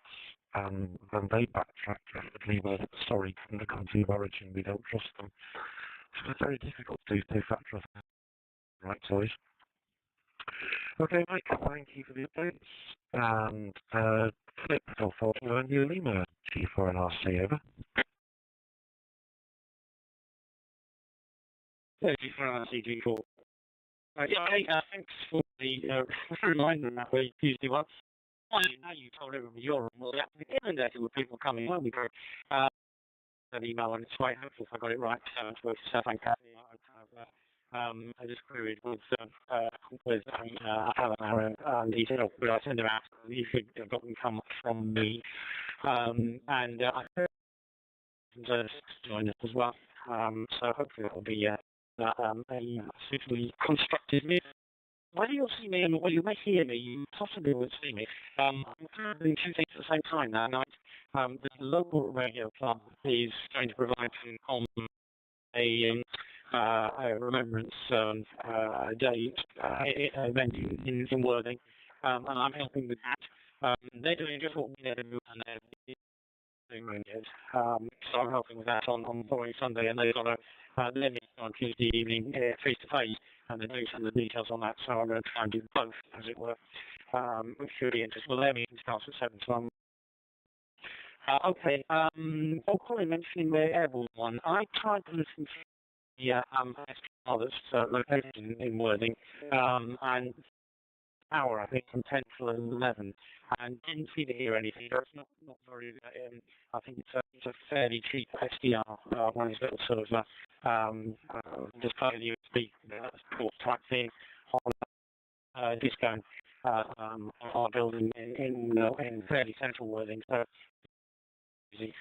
and then they backtracked rapidly with, sorry, from the country of origin, we don't trust them. So it's very difficult to do two-factor authentication, right, toys. Okay, Mike, thank you for the updates. And Flip, I'll follow on you, Lima, G4 and RC, over. Yeah, G4 and RC, G4. Yeah, hey, thanks for the reminder that we usually once. Now you told everybody you're on, well, the inundated with people coming when we go. An email, and it's quite helpful if I got it right. So thank you. I just queried with Alan Aaron, and he said, oh, could I send them out? You should have got them come from me. And I heard to join us as well. So hopefully it'll be a suitably constructed meeting. Whether you'll see me and you may hear me, you possibly will see me. I'm doing two things at the same time that night. The local radio club is going to provide on a remembrance day event in Worthing, and I'm helping with that. They're doing just what we do, and doing really good. So I'm helping with that on the following Sunday, and they've got a levy on Tuesday evening face to face, and they're doing some of the details on that. So I'm going to try and do both, as it were, which should be interesting. Well, their meeting starts at 7, so I'm okay. Paul Collin mentioning the airborne one. I tried to listen to the others located in Worthing, and hour I think from 10 till 11, and didn't seem to hear anything. It's not very. I think it's a fairly cheap SDR, one of these little sort of just kind of USB port type thing on disco our building in fairly central Worthing. So.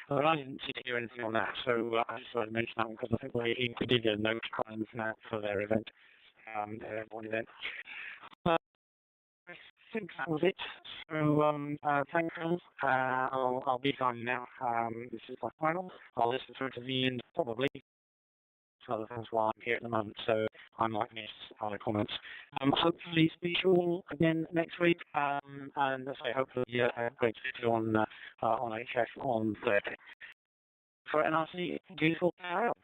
But I didn't seem to hear anything on that, so I just wanted to mention that one because I think we did a note crimes now for their event, their one event. I think that was it. So thanks, guys. I'll be done now. This is my final. I'll listen through to the end probably. Other things while I'm here at the moment, so I might miss other comments. Hopefully speak to you all again next week, and as I say, hopefully great to see you on HF on Thursday. For NRC, beautiful power out.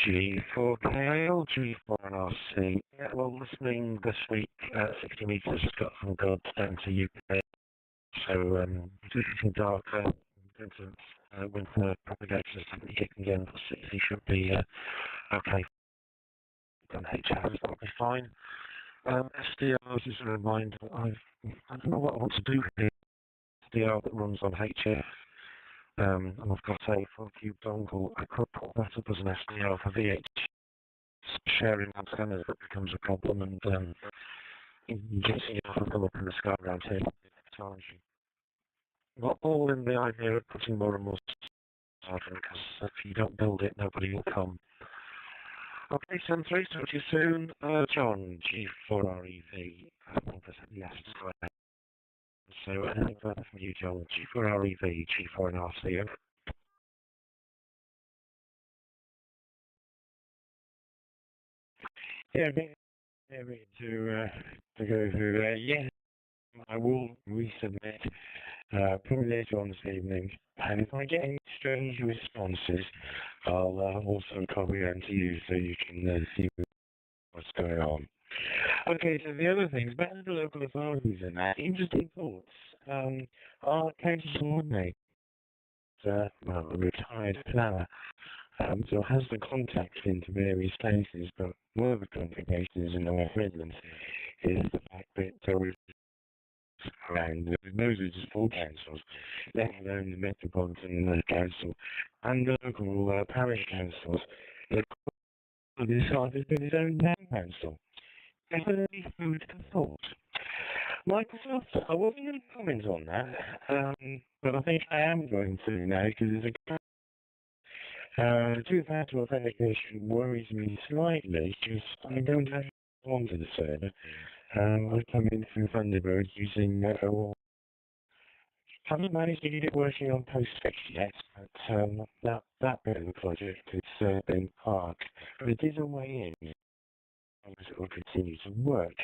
G4KL, G4NRC. Yeah, well, listening this week, 60 metres got from God down to UK, so it's getting darker. Winter propagation is definitely kicking in for 60 should be okay. And HF is probably fine. SDRs is a reminder, I don't know what I want to do here. SDR that runs on HF, and I've got a 4-cube dongle. I could put that up as an SDR for VH sharing antennas, that becomes a problem, and getting it off and come up in the sky around here is challenging. Not all in the idea of putting more and more stuff in, because if you don't build it, nobody will come. Okay, Sam 3, talk to you soon. John, G4REV, yes, square. So anything further from you, John? G4REV, G4NRC. Yeah, a bit to go through there. Yeah, I will resubmit probably later on this evening, and if I get any strange responses, I'll also copy them to you so you can see what's going on. Okay, so the other things, back to the local authorities and that, interesting thoughts. Our county coordinator, well, a retired planner, so has the contacts into various places, but one of the complications in the West Midlands is the fact that we've around those are just full councils, let alone the Metropolitan Council and the local parish councils. The decided to his own town council. Definitely food for thought. Microsoft, I wasn't going to comment on that, but I think I am going to now because there's a two-factor authentication worries me slightly because I'm going to have to go onto the server. I've come in through Thunderbird using haven't managed to get it working on Postfix yet, but that bit of the project has been parked. But it is a way in, and it will continue to work.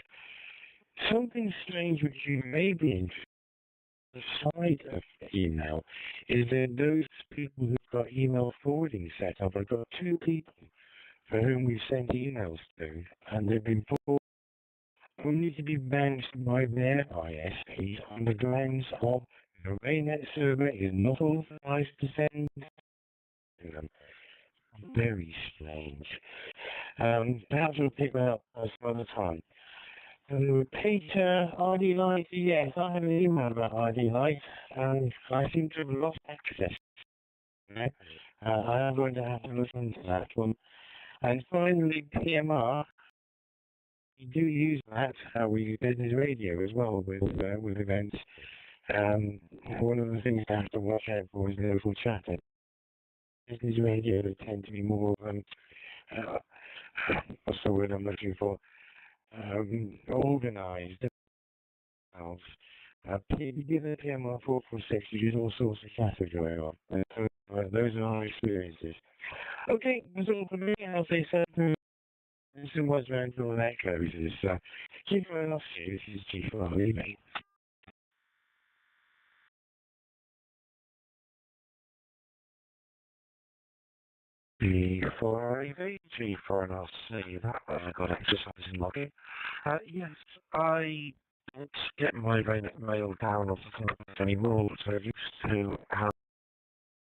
Something strange which you may be interested in, aside of email, is that those people who've got email forwarding set up, I've got 2 people for whom we've sent emails to, and they've been forwarded only to be bounced by their ISPs on the grounds of the RAYNET server is not authorized to send to them. Very strange. Perhaps we'll pick that up some other time. Peter, ID Light, yes, I have an email about ID Light, and I seem to have lost access. I am going to have to look into that one. And finally, PMR. We do use that. We use business radio as well with events. One of the things to have to watch out for is local chatter. Business radio, they tend to be more what's the word I'm looking for? Organised. Given PMR 446, there's all sorts of chatter going on. Those are our experiences. Okay, that's all for me. I'll say something. This is what's around till that closes. G4NRC, this is G4REV. G4RAV, G4NRC, that got exercise in logging. Yes, I don't get my RAYNET mail down off the Thunderbird anymore, so I used to have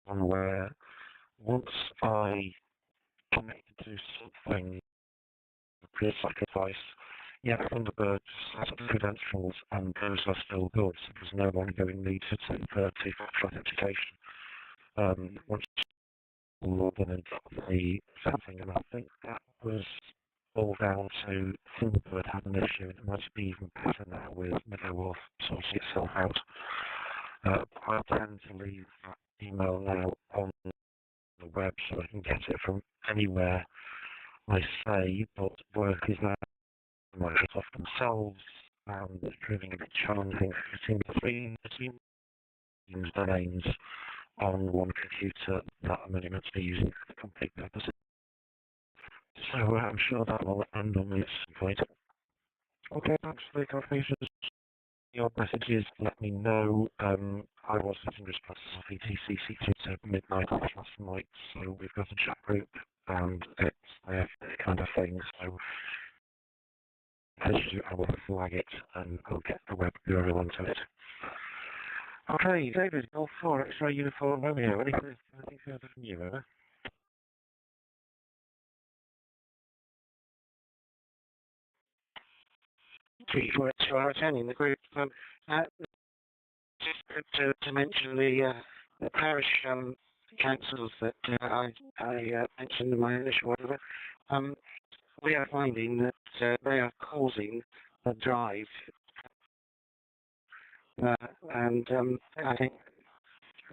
one where once I connected to something, appears like advice, yeah, Thunderbird just has the credentials and those are still good, so there's no ongoing need for two-factor authentication. Once you log in and got the something, and I think that was all down to Thunderbird had an issue, and it might be even better now with Middlewolf sorting itself out. I tend to leave that email now on the web so I can get it from anywhere I say, but work is now Microsoft themselves, and it's proving a bit challenging fitting between domains on one computer that I'm only meant to be using for the complete purposes. So I'm sure that will end on me at some point. Okay, thanks for the confirmation. Your messages let me know. I was getting responses off ETC since midnight last night, so we've got a chat group, and it's this kind of thing, so I will flag it, and I'll get the web URL onto it. Okay, David, Golf 4, X-Ray Uniform Romeo. Anything further from you, over? G4 X-Ray in the group. Just to mention the parish councils that I mentioned in my initial whatever. We are finding that they are causing a drive, and I think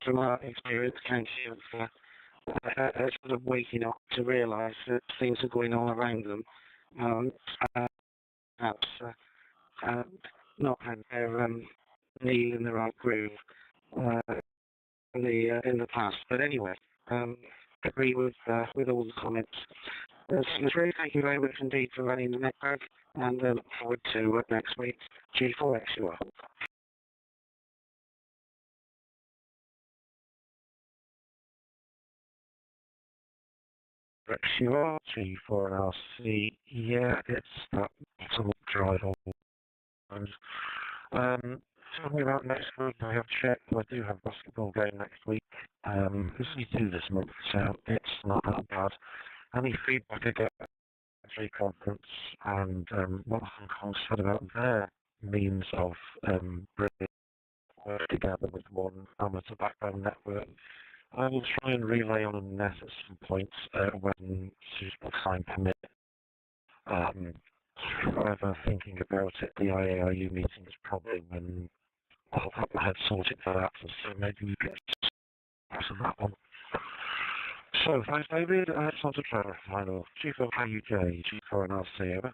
from our experience, county are sort of waking up to realise that things are going on around them. Perhaps not had their knee in the right groove in the past. But anyway, agree with all the comments. Really, thank you very much indeed for running the network, and look forward to next week's G4XUR. XUR, G4NRC, yeah, it's that bottom drive all times. Talking about next week, I have checked, I do have a basketball game next week. This is due this month, so it's not that bad. Any feedback I get at the conference and what Hong Kong said about their means of bringing work together with one amateur backbone network, I will try and relay on a net at some point when suitable time permits. However, thinking about it, the IARU meeting is probably when I'll have my head sorted for that, so maybe we get to that one. So, thanks David, it's on to Trevor, final. G4UK, G4NRC, over.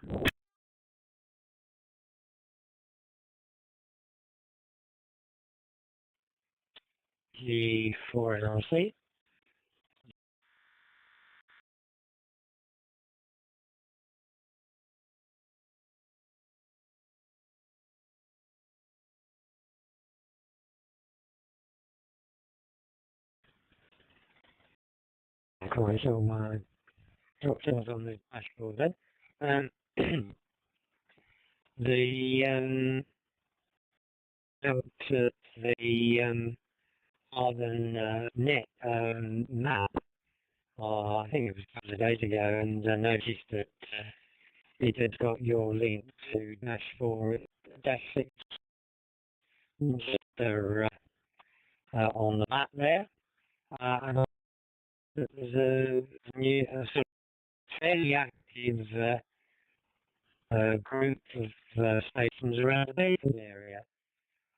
G4NRC. Right, so my doctor's on the dashboard then. The out at the Arden net map, I think it was a couple of days ago, and I noticed that it had got your link to -4, -6 they're on the map there, and it was a new, sort of fairly active group of stations around the Dayton area.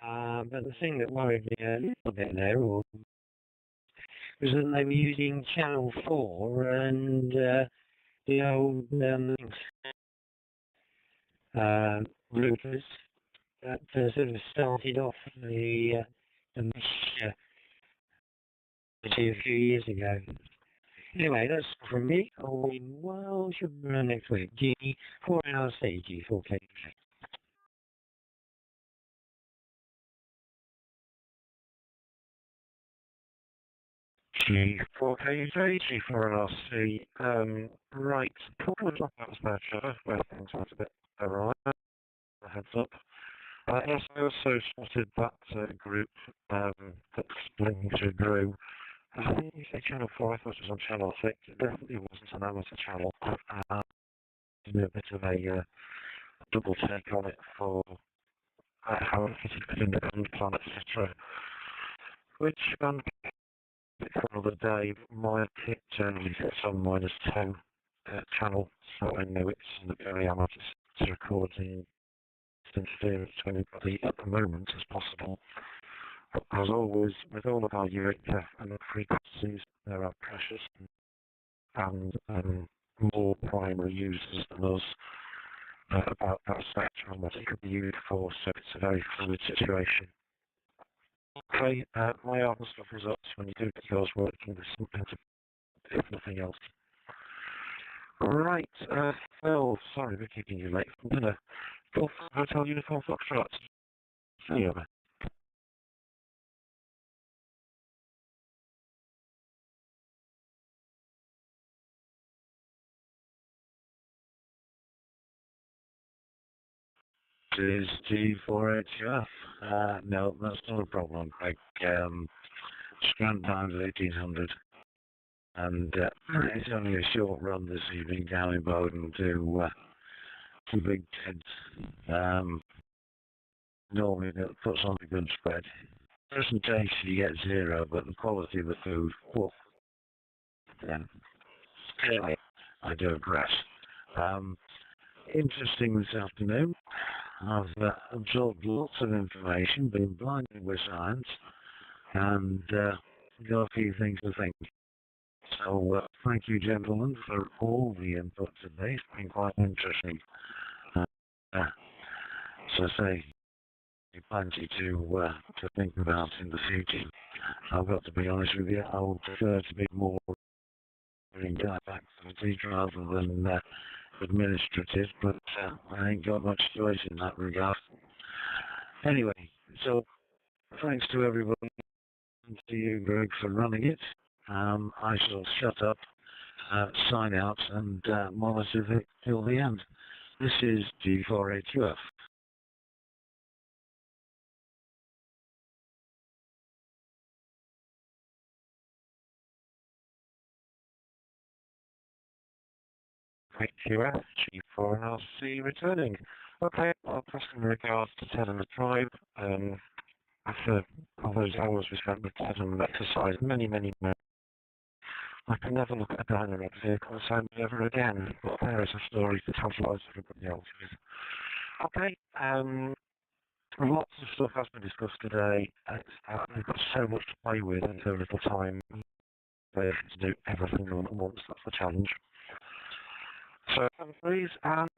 But the thing that worried me a little bit there was that they were using Channel 4 and the old routers that sort of started off the mesh a few years ago. Anyway, that's from me. Well, should be around next week. G4NRC, G4K. G4KJ, G4NRC. Right, couple of dropouts there, Trevor, where things went a bit awry. A heads up. Yes, I also spotted that group that's linked to Grew. I think you said Channel 4, I thought it was on Channel 6. It definitely wasn't an amateur channel. A bit of a double take on it for how it fitted within the band plan, etc. Which band for another day, my kit generally sits on -10 channel, so I know it's in the very amateur recording interference to anybody at the moment as possible. As always, with all of our Eureka and frequencies, there are precious and more primary users than us about that spectrum that it could be used for, so it's a very fluid situation. Okay, my art and stuff is up when you do get yours working, there's something to, if nothing else. Right, Phil, sorry we're keeping you late from dinner. Golf Hotel Uniform Foxtrot. See you over. Is G4HF? No, that's not a problem, Craig. Scram times 1800. And it's only a short run this evening down in Bowden to Big Ted's. Normally that puts on a good spread. Presentation you get 0, but the quality of the food, whoa. Then, anyway, I digress. Interesting this afternoon. I've absorbed lots of information, been blinded with science, and got a few things to think. So thank you, gentlemen, for all the input today. It's been quite interesting. So I say, plenty to think about in the future. I've got to be honest with you, I would prefer to be more in faculty rather than administrative, but I ain't got much choice in that regard. Anyway, so thanks to everyone and to you, Greg, for running it. I shall shut up, sign out, and monitor it till the end. This is G4HUF. QF, G4NRC returning. Okay, I'll pass in regards to Ted and the tribe. After all those hours we spent with Ted and exercise, many months, I can never look at a diner red vehicle the same way ever again. But there is a story to tantalize everybody else with. Okay, lots of stuff has been discussed today. We've got so much to play with in so little time. To do everything all at once, that's the challenge. So, please, and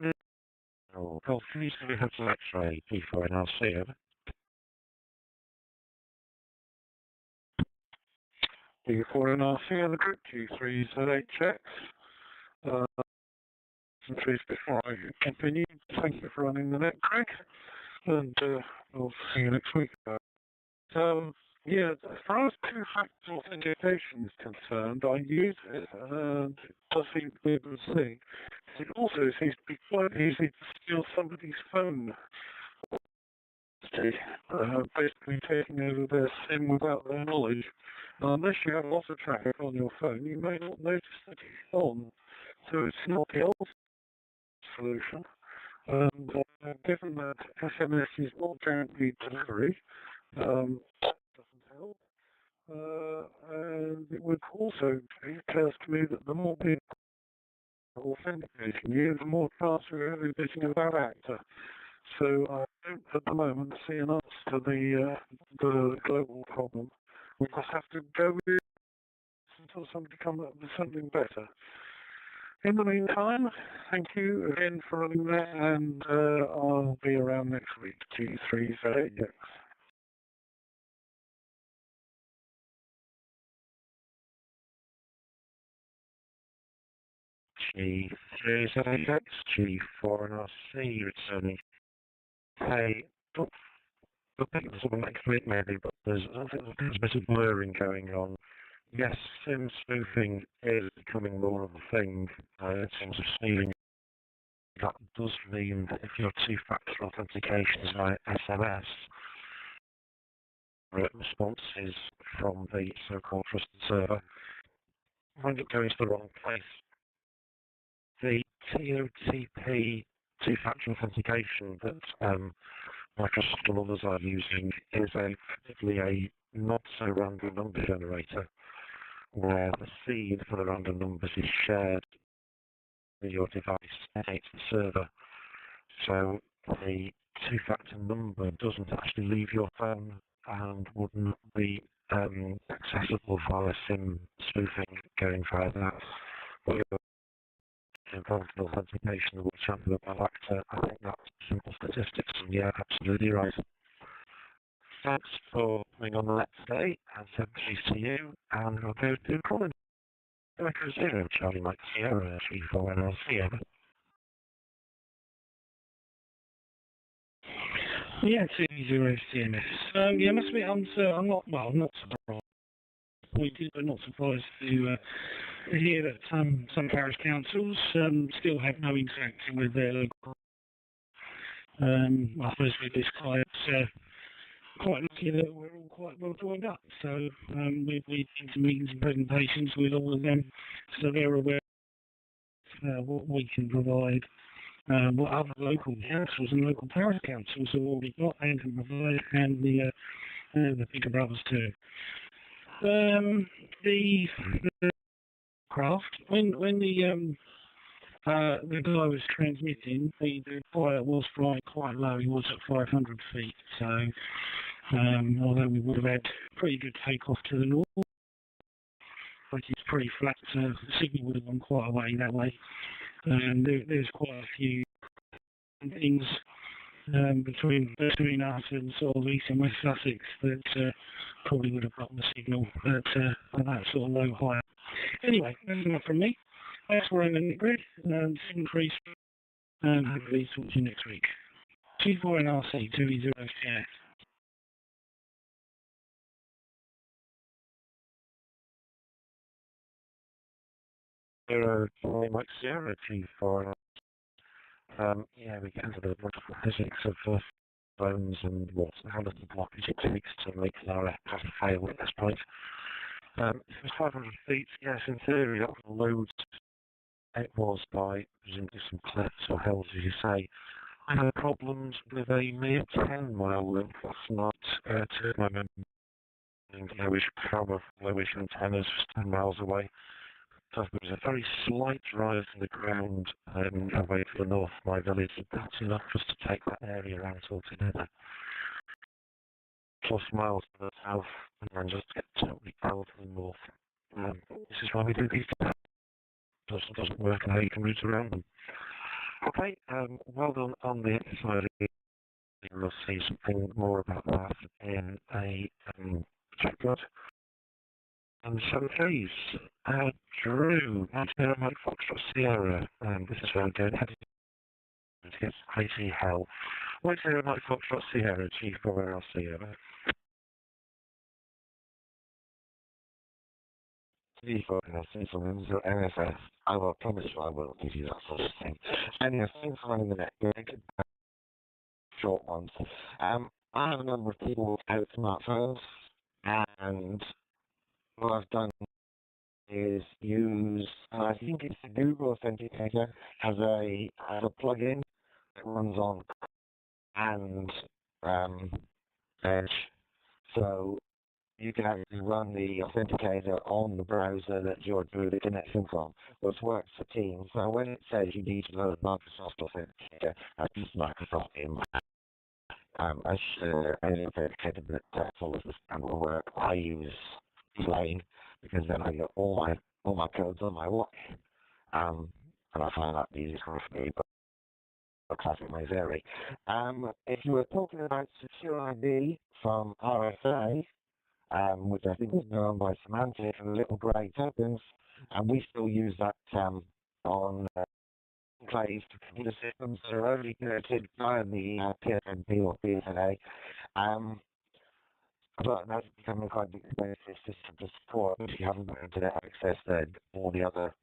call please we have to X-ray P4NRC over. P4NRC and the group G3Z8X. Some trees before I continue. Thank you for running the net, Craig, and we'll see you next week. Yeah, as far as two-factor authentication is concerned, I use it, and it does seem to be a good thing. It also seems to be quite easy to steal somebody's phone. Basically taking over their SIM without their knowledge. Unless you have lots of traffic on your phone, you may not notice that it's on. So it's not the old solution. And given that SMS is not guaranteed delivery, doesn't help. And it would also occurs to me that the more people authenticating you, the more chance you're ever getting a bad actor. So I don't at the moment see an answer to the global problem. We just have to go with it until somebody comes up with something better. In the meantime, thank you again for running that, and I'll be around next week, G3Z8X. G3Z8X, G4NRC returning. Hey, we'll pick this up next week maybe, but there's a bit of blurring going on Yes, SIM spoofing is becoming more of a thing in terms of stealing. That does mean that if your two-factor authentication is via SMS, responses from the so-called trusted server wind up going to the wrong place. The TOTP two-factor authentication that Microsoft and others are using is effectively a not-so-random number generator, where the seed for the random numbers is shared with your device against the server. So the two-factor number doesn't actually leave your phone and wouldn't be accessible via SIM spoofing going via that. But involved in authentication of which I'm about factor, I think that's simple statistics, and yeah, absolutely right. Thanks for coming on the Let's Day, and thanks to you, and we'll go to Colin. Echo 0, Charlie Mike Sierra, 34 NLC, over. Yeah, 20 CMS. Yeah, must be, I'm not surprised. Pointed, but not surprised to hear that some parish councils still have no interaction with their local. I suppose with this client, quite lucky that we're all quite well joined up. So we've been to meetings and presentations with all of them, so they're aware of what we can provide, what other local councils and local parish councils have already got and can provide, and the bigger brothers too. The craft, when the guy was transmitting, the pilot was flying quite low. He was at 500 feet, so although we would have had pretty good takeoff to the north, but it's pretty flat, so the signal would have gone quite a way that way. There's quite a few things between us and sort of East and West Sussex that probably would have blocked the signal at that sort of low height. Anyway, that's enough from me. Thanks for running the grid, increase, and hopefully talk to you next week. G4NRC 2E0 CF. Charlie Mike Sierra, G4. Yeah, we get into the wonderful physics of phones and how little blockage it takes to make an RF pass fail at this point. If it was 500 feet, yes, in theory that would load. It was by presumably some cliffs or hills, as you say. I had problems with a mere 10-mile link last night to my memory. Lowish power of lowish antennas was 10 miles away. So there was a very slight rise in the ground away to the north of my village, and that's enough just to take that area out altogether. Plus miles to the south, and then just get totally cold to the north. This is why we do these things. It doesn't work and how you can route around them. Okay, well done on the exercise. We'll see something more about that in a checkout. And so please, Drew, Sierra Mike Foxtrot Sierra, this is where I'm going headed to get crazy hell. Sierra Mike Foxtrot Sierra, G4LC Sierra. G4LC from NSS. I will promise you I will give you that sort of thing. Anyway, thanks for running the net. Good. Short ones. I have a number of people without smartphones, and what I've done is use, and I think it's the Google Authenticator, has a plugin that runs on and Edge, so you can actually run the authenticator on the browser that you're doing the connection from, which works for Teams. So when it says you need to load Microsoft Authenticator, that's just Microsoft in as any authenticator that follows the standard work. I use Lane because then I get all my codes on my watch, and I find that the easiest for me. But a classic may vary. If you were talking about secure ID from RSA, which I think is known by Semantic and little grey tokens, and we still use that on enclaves to computer systems that are only connected via the PSNP or PSNA. But that's becoming quite an expensive system to support if you haven't got internet access. Then all the other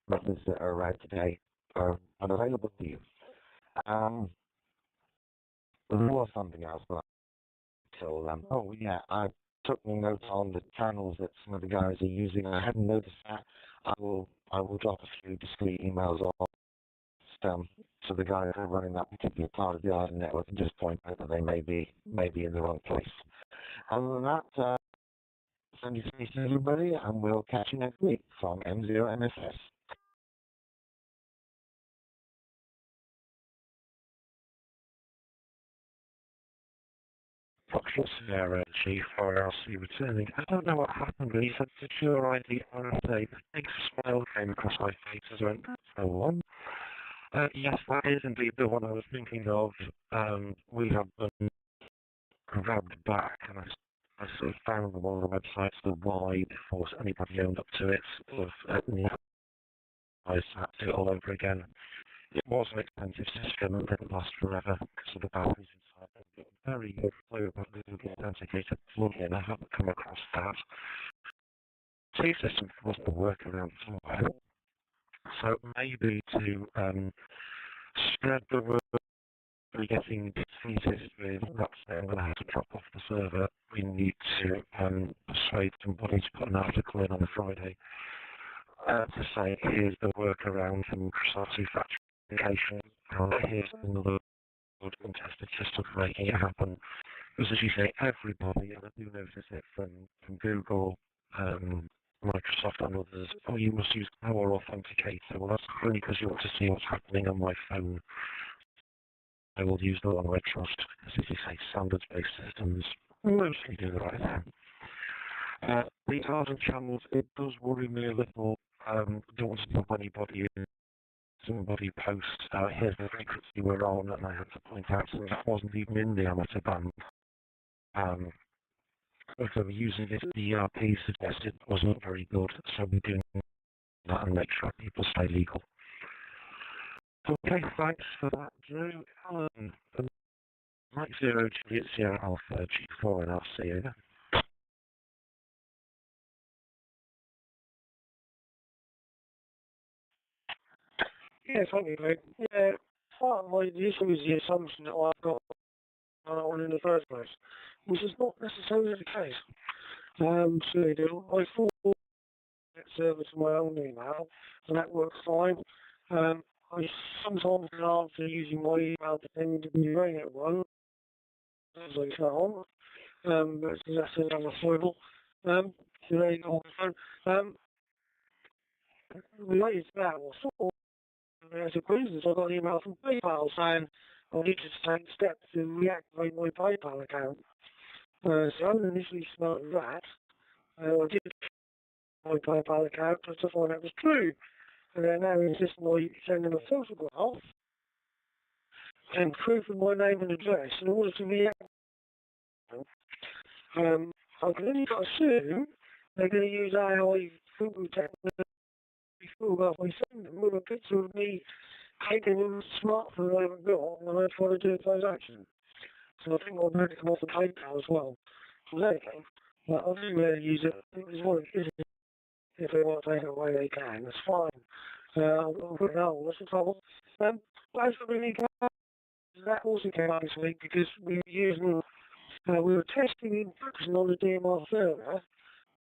methods that are around today are unavailable to you. There was something else, but oh yeah, I took notes on the channels that some of the guys are using. I hadn't noticed that. I will drop a few discrete emails off to the guys who are running that particular part of the island network and just point out that they may be in the wrong place. Other than that, send you to everybody, and we'll catch you next week from M0MSS. Foxtrot Sierra Chief RLC returning. I don't know what happened, but he said secure ID RSA. A big smile came across my face as I went, so on. Yes, that is indeed the one I was thinking of. We have been grabbed back, and I sort of found them on the websites the why before anybody owned up to it. Sort of, I had to do it all over again. It was an expensive system and didn't last forever because of the batteries inside. It was very slow about the Google Authenticator plugin. I haven't come across that. T-System was the workaround somewhere. So maybe to spread the word we're getting defeated with that saying I'm going to have to drop off the server, we need to persuade somebody to put an article in on a Friday to say here's the workaround from Microsoft two-factor authentication, here's another good contested system for making it happen. Because as you say, everybody, and I do notice it from Google, Microsoft and others, oh, you must use our authenticator. Well, that's only because you want to see what's happening on my phone. I will use the one I trust, because as you say, standards-based systems mostly do the right thing. The hardened channels, it does worry me a little. Don't want to put anybody in. Somebody post, here's the frequency we're on, and I had to point out that that wasn't even in the amateur band. If they were using it, the ERP suggested it wasn't very good, so we're doing that and make sure people stay legal. Okay, thanks for that, Drew. Alan, Mike 0 Juliet Sierra Alpha G4, and I'll see you. Yeah, thank you, Greg. Yeah, part of the issue is the assumption that I've got on in the first place, which is not necessarily the case. So I forward that server to my own email, and that works fine. I sometimes can answer using my email pretending to be the RAYNET one, as I found, but that's another foible. So there you go. Related to that, well, sort of, as a coincidence, I got an email from PayPal saying I needed to take steps to reactivate my PayPal account. So I initially started that. I did my PayPal account just to find out it was true. And they're now insisting I send them a photograph and proof of my name and address in order to reactivate. I can only assume they're going to use AI photo technology photograph I send them with a picture of me taking them a smartphone I haven't got when I try to do a transaction. So I think I'll be able to come off the PayPal as well. So there you go. But I do really use it. It's what it is. If they want to take it away, they can. That's fine. I'll put it out. What's the trouble? But as for the that also came out this week because we were testing and focusing on the DMR server.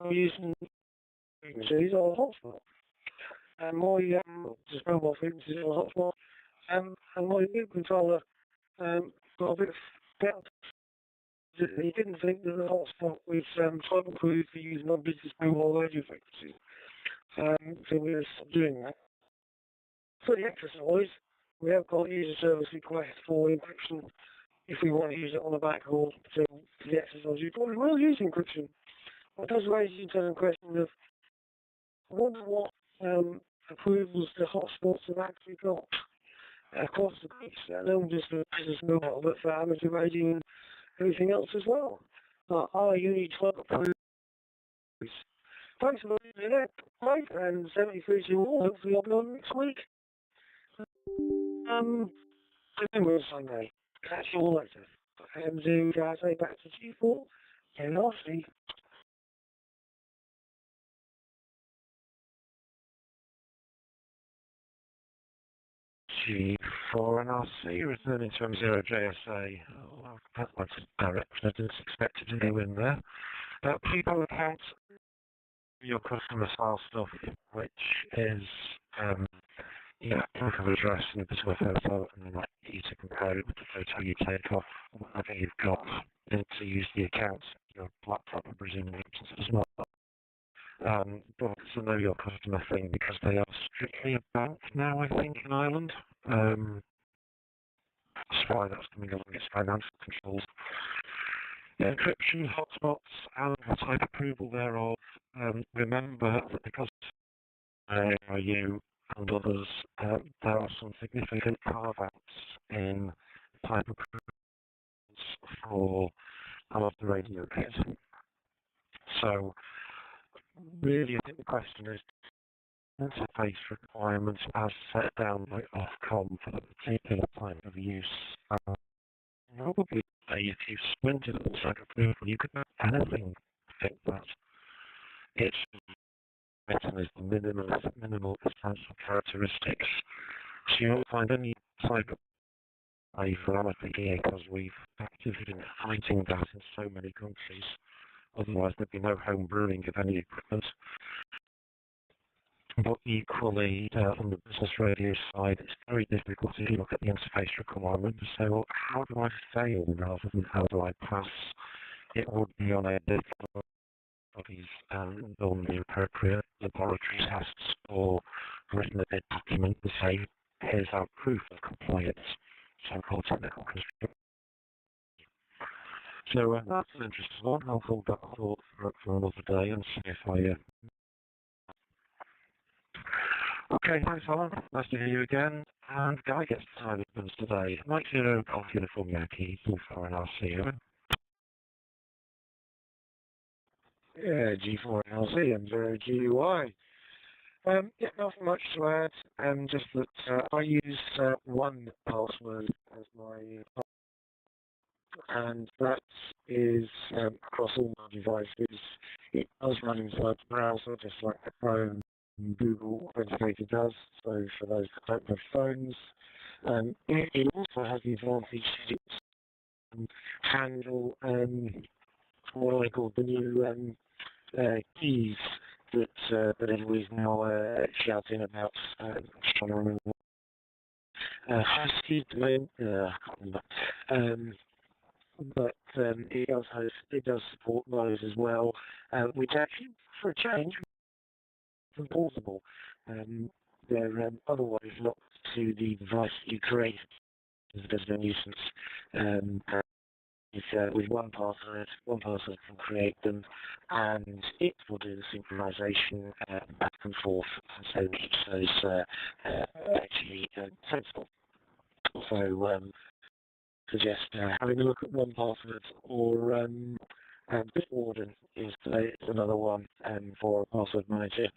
We were using frequencies on a hotspot. And my just mobile frequencies on a hotspot. And my new controller got a bit better. He didn't think that the hotspot was type approved for using on business mobile radio frequencies. So we were doing that. For the exercise, we have got user service request for encryption if we want to use it on the backhaul. So for the exercise, you probably will use encryption. It does raise the internal question of, I wonder what approvals the hotspots have actually got across the piece. Not just for business mobile, but for amateur radio and everything else as well. Are you need to approve? Thanks for listening to that, Mike, and 73 to you all. Hopefully I'll be on next week. Sunday. Catch you all later. M0 back to G4. NRC. G4NRC returning to M0JSA. Oh, that was direct. I didn't expect it to go in there. People accounts your customer file stuff, which is proof of address and a bit of a photo, and then like you to compare it with the photo you take off whatever you've got to use the account. Your laptop, presumably, as well. But it's a know your customer thing because they are strictly a bank now, I think, in Ireland. That's why that's coming along its financial controls. The encryption, hotspots, and the type approval thereof. Remember that because you and others, there are some significant carve-outs in type approvals for some of the radio kits. So, really, I think the question is, interface requirements as set down by Ofcom for the particular type of use. Probably if you squinted at the type approval, you could not anything fit that. It's written as the minimal essential characteristics. So you won't find any type of variety here because we've actively been fighting that in so many countries. Otherwise there'd be no home brewing of any equipment. But equally, on the business radio side, it's very difficult to look at the interface requirement and say, well, how do I fail rather than how do I pass? It would be on a bodies and on the appropriate laboratory tests or written a bid document to say, here's our proof of compliance, so-called technical construction. So that's an interesting one. I'll hold that thought for another day and see if I... Okay, thanks Alan. Nice to hear you again. And Guy gets the time of today. Mike 0 Golf Uniform Yankee, 4NRC. Yeah, G4NRC and 0GUI. Yeah, nothing much to add. Just that I use one password as my and that is across all my devices. It does run inside the browser, just like the Chrome and Google Authenticator does. So for those that don't have phones, it also has the advantage that it handle what I call the new keys that everybody's now shouting about. I'm trying to remember. High-speed domain, I can't remember. But it does support those as well, which actually, for a change, is portable. They're otherwise locked to the device you create as a nuisance. With one password can create them, and it will do the synchronization back and forth, so it keeps those actually sensible. So, suggest having a look at one password, or Bitwarden is another one for a password manager.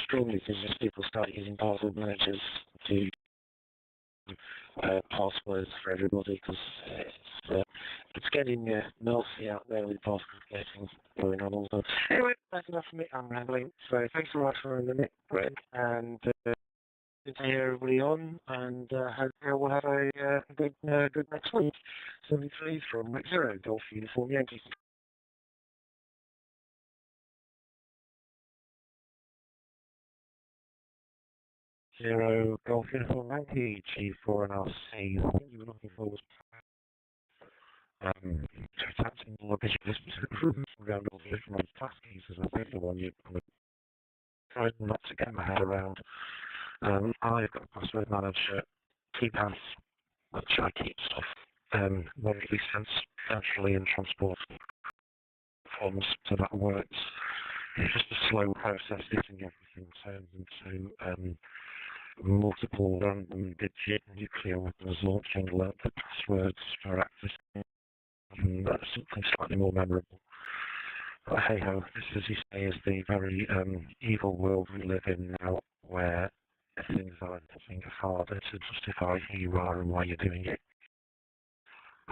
Strongly suggest people start using password managers to passwords for everybody, because it's getting nasty out there with password getting going on all the time. Anyway, that's enough for me. I'm rambling. So thanks so much for a minute, Greg, and good to hear everybody on, and hope we'll have a good next week. 73 from Mike 0 Golf Uniform Yankee. Zero Golf Uniform Yankee, G4NRC. I think you were looking forward to attaching more visuals around all the different taskies, as I think the one you're trying not to get my head around. I've got a password manager, KeyPass, which I keep stuff logically centrally in transport forms, so that works. It's just a slow process, getting everything turned into multiple random digit nuclear weapons launching alert the passwords for accessing something slightly more memorable. But hey ho, this, as you say, is the very evil world we live in now, where things are getting harder to justify who you are and why you're doing it.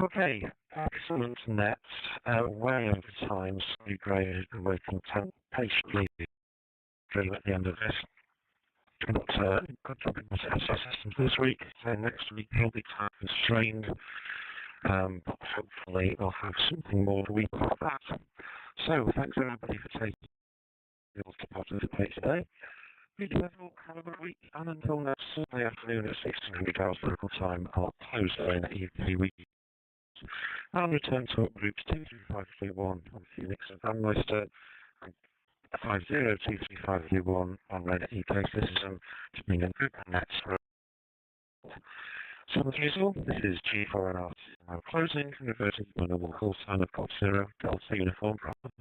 Okay, excellent nets, way over time, slowly grey and waiting patiently dream at the end of this. But good job in my systems this week, so next week will be time constrained, but hopefully I'll have something more to week off that. So, thanks everybody for taking the to participate today. Have a good week, and until next Sunday afternoon at 1600 hours local time, I'll close the RAYNET-UK week and return to groups 23531 on Pheonix and Brandmeister, and 502351 on RAYNET-UK system to bring in group and nets for 730. This is G4NR now closing and reverting to my normal call sign of Golf 0 Delta Uniform Bravo.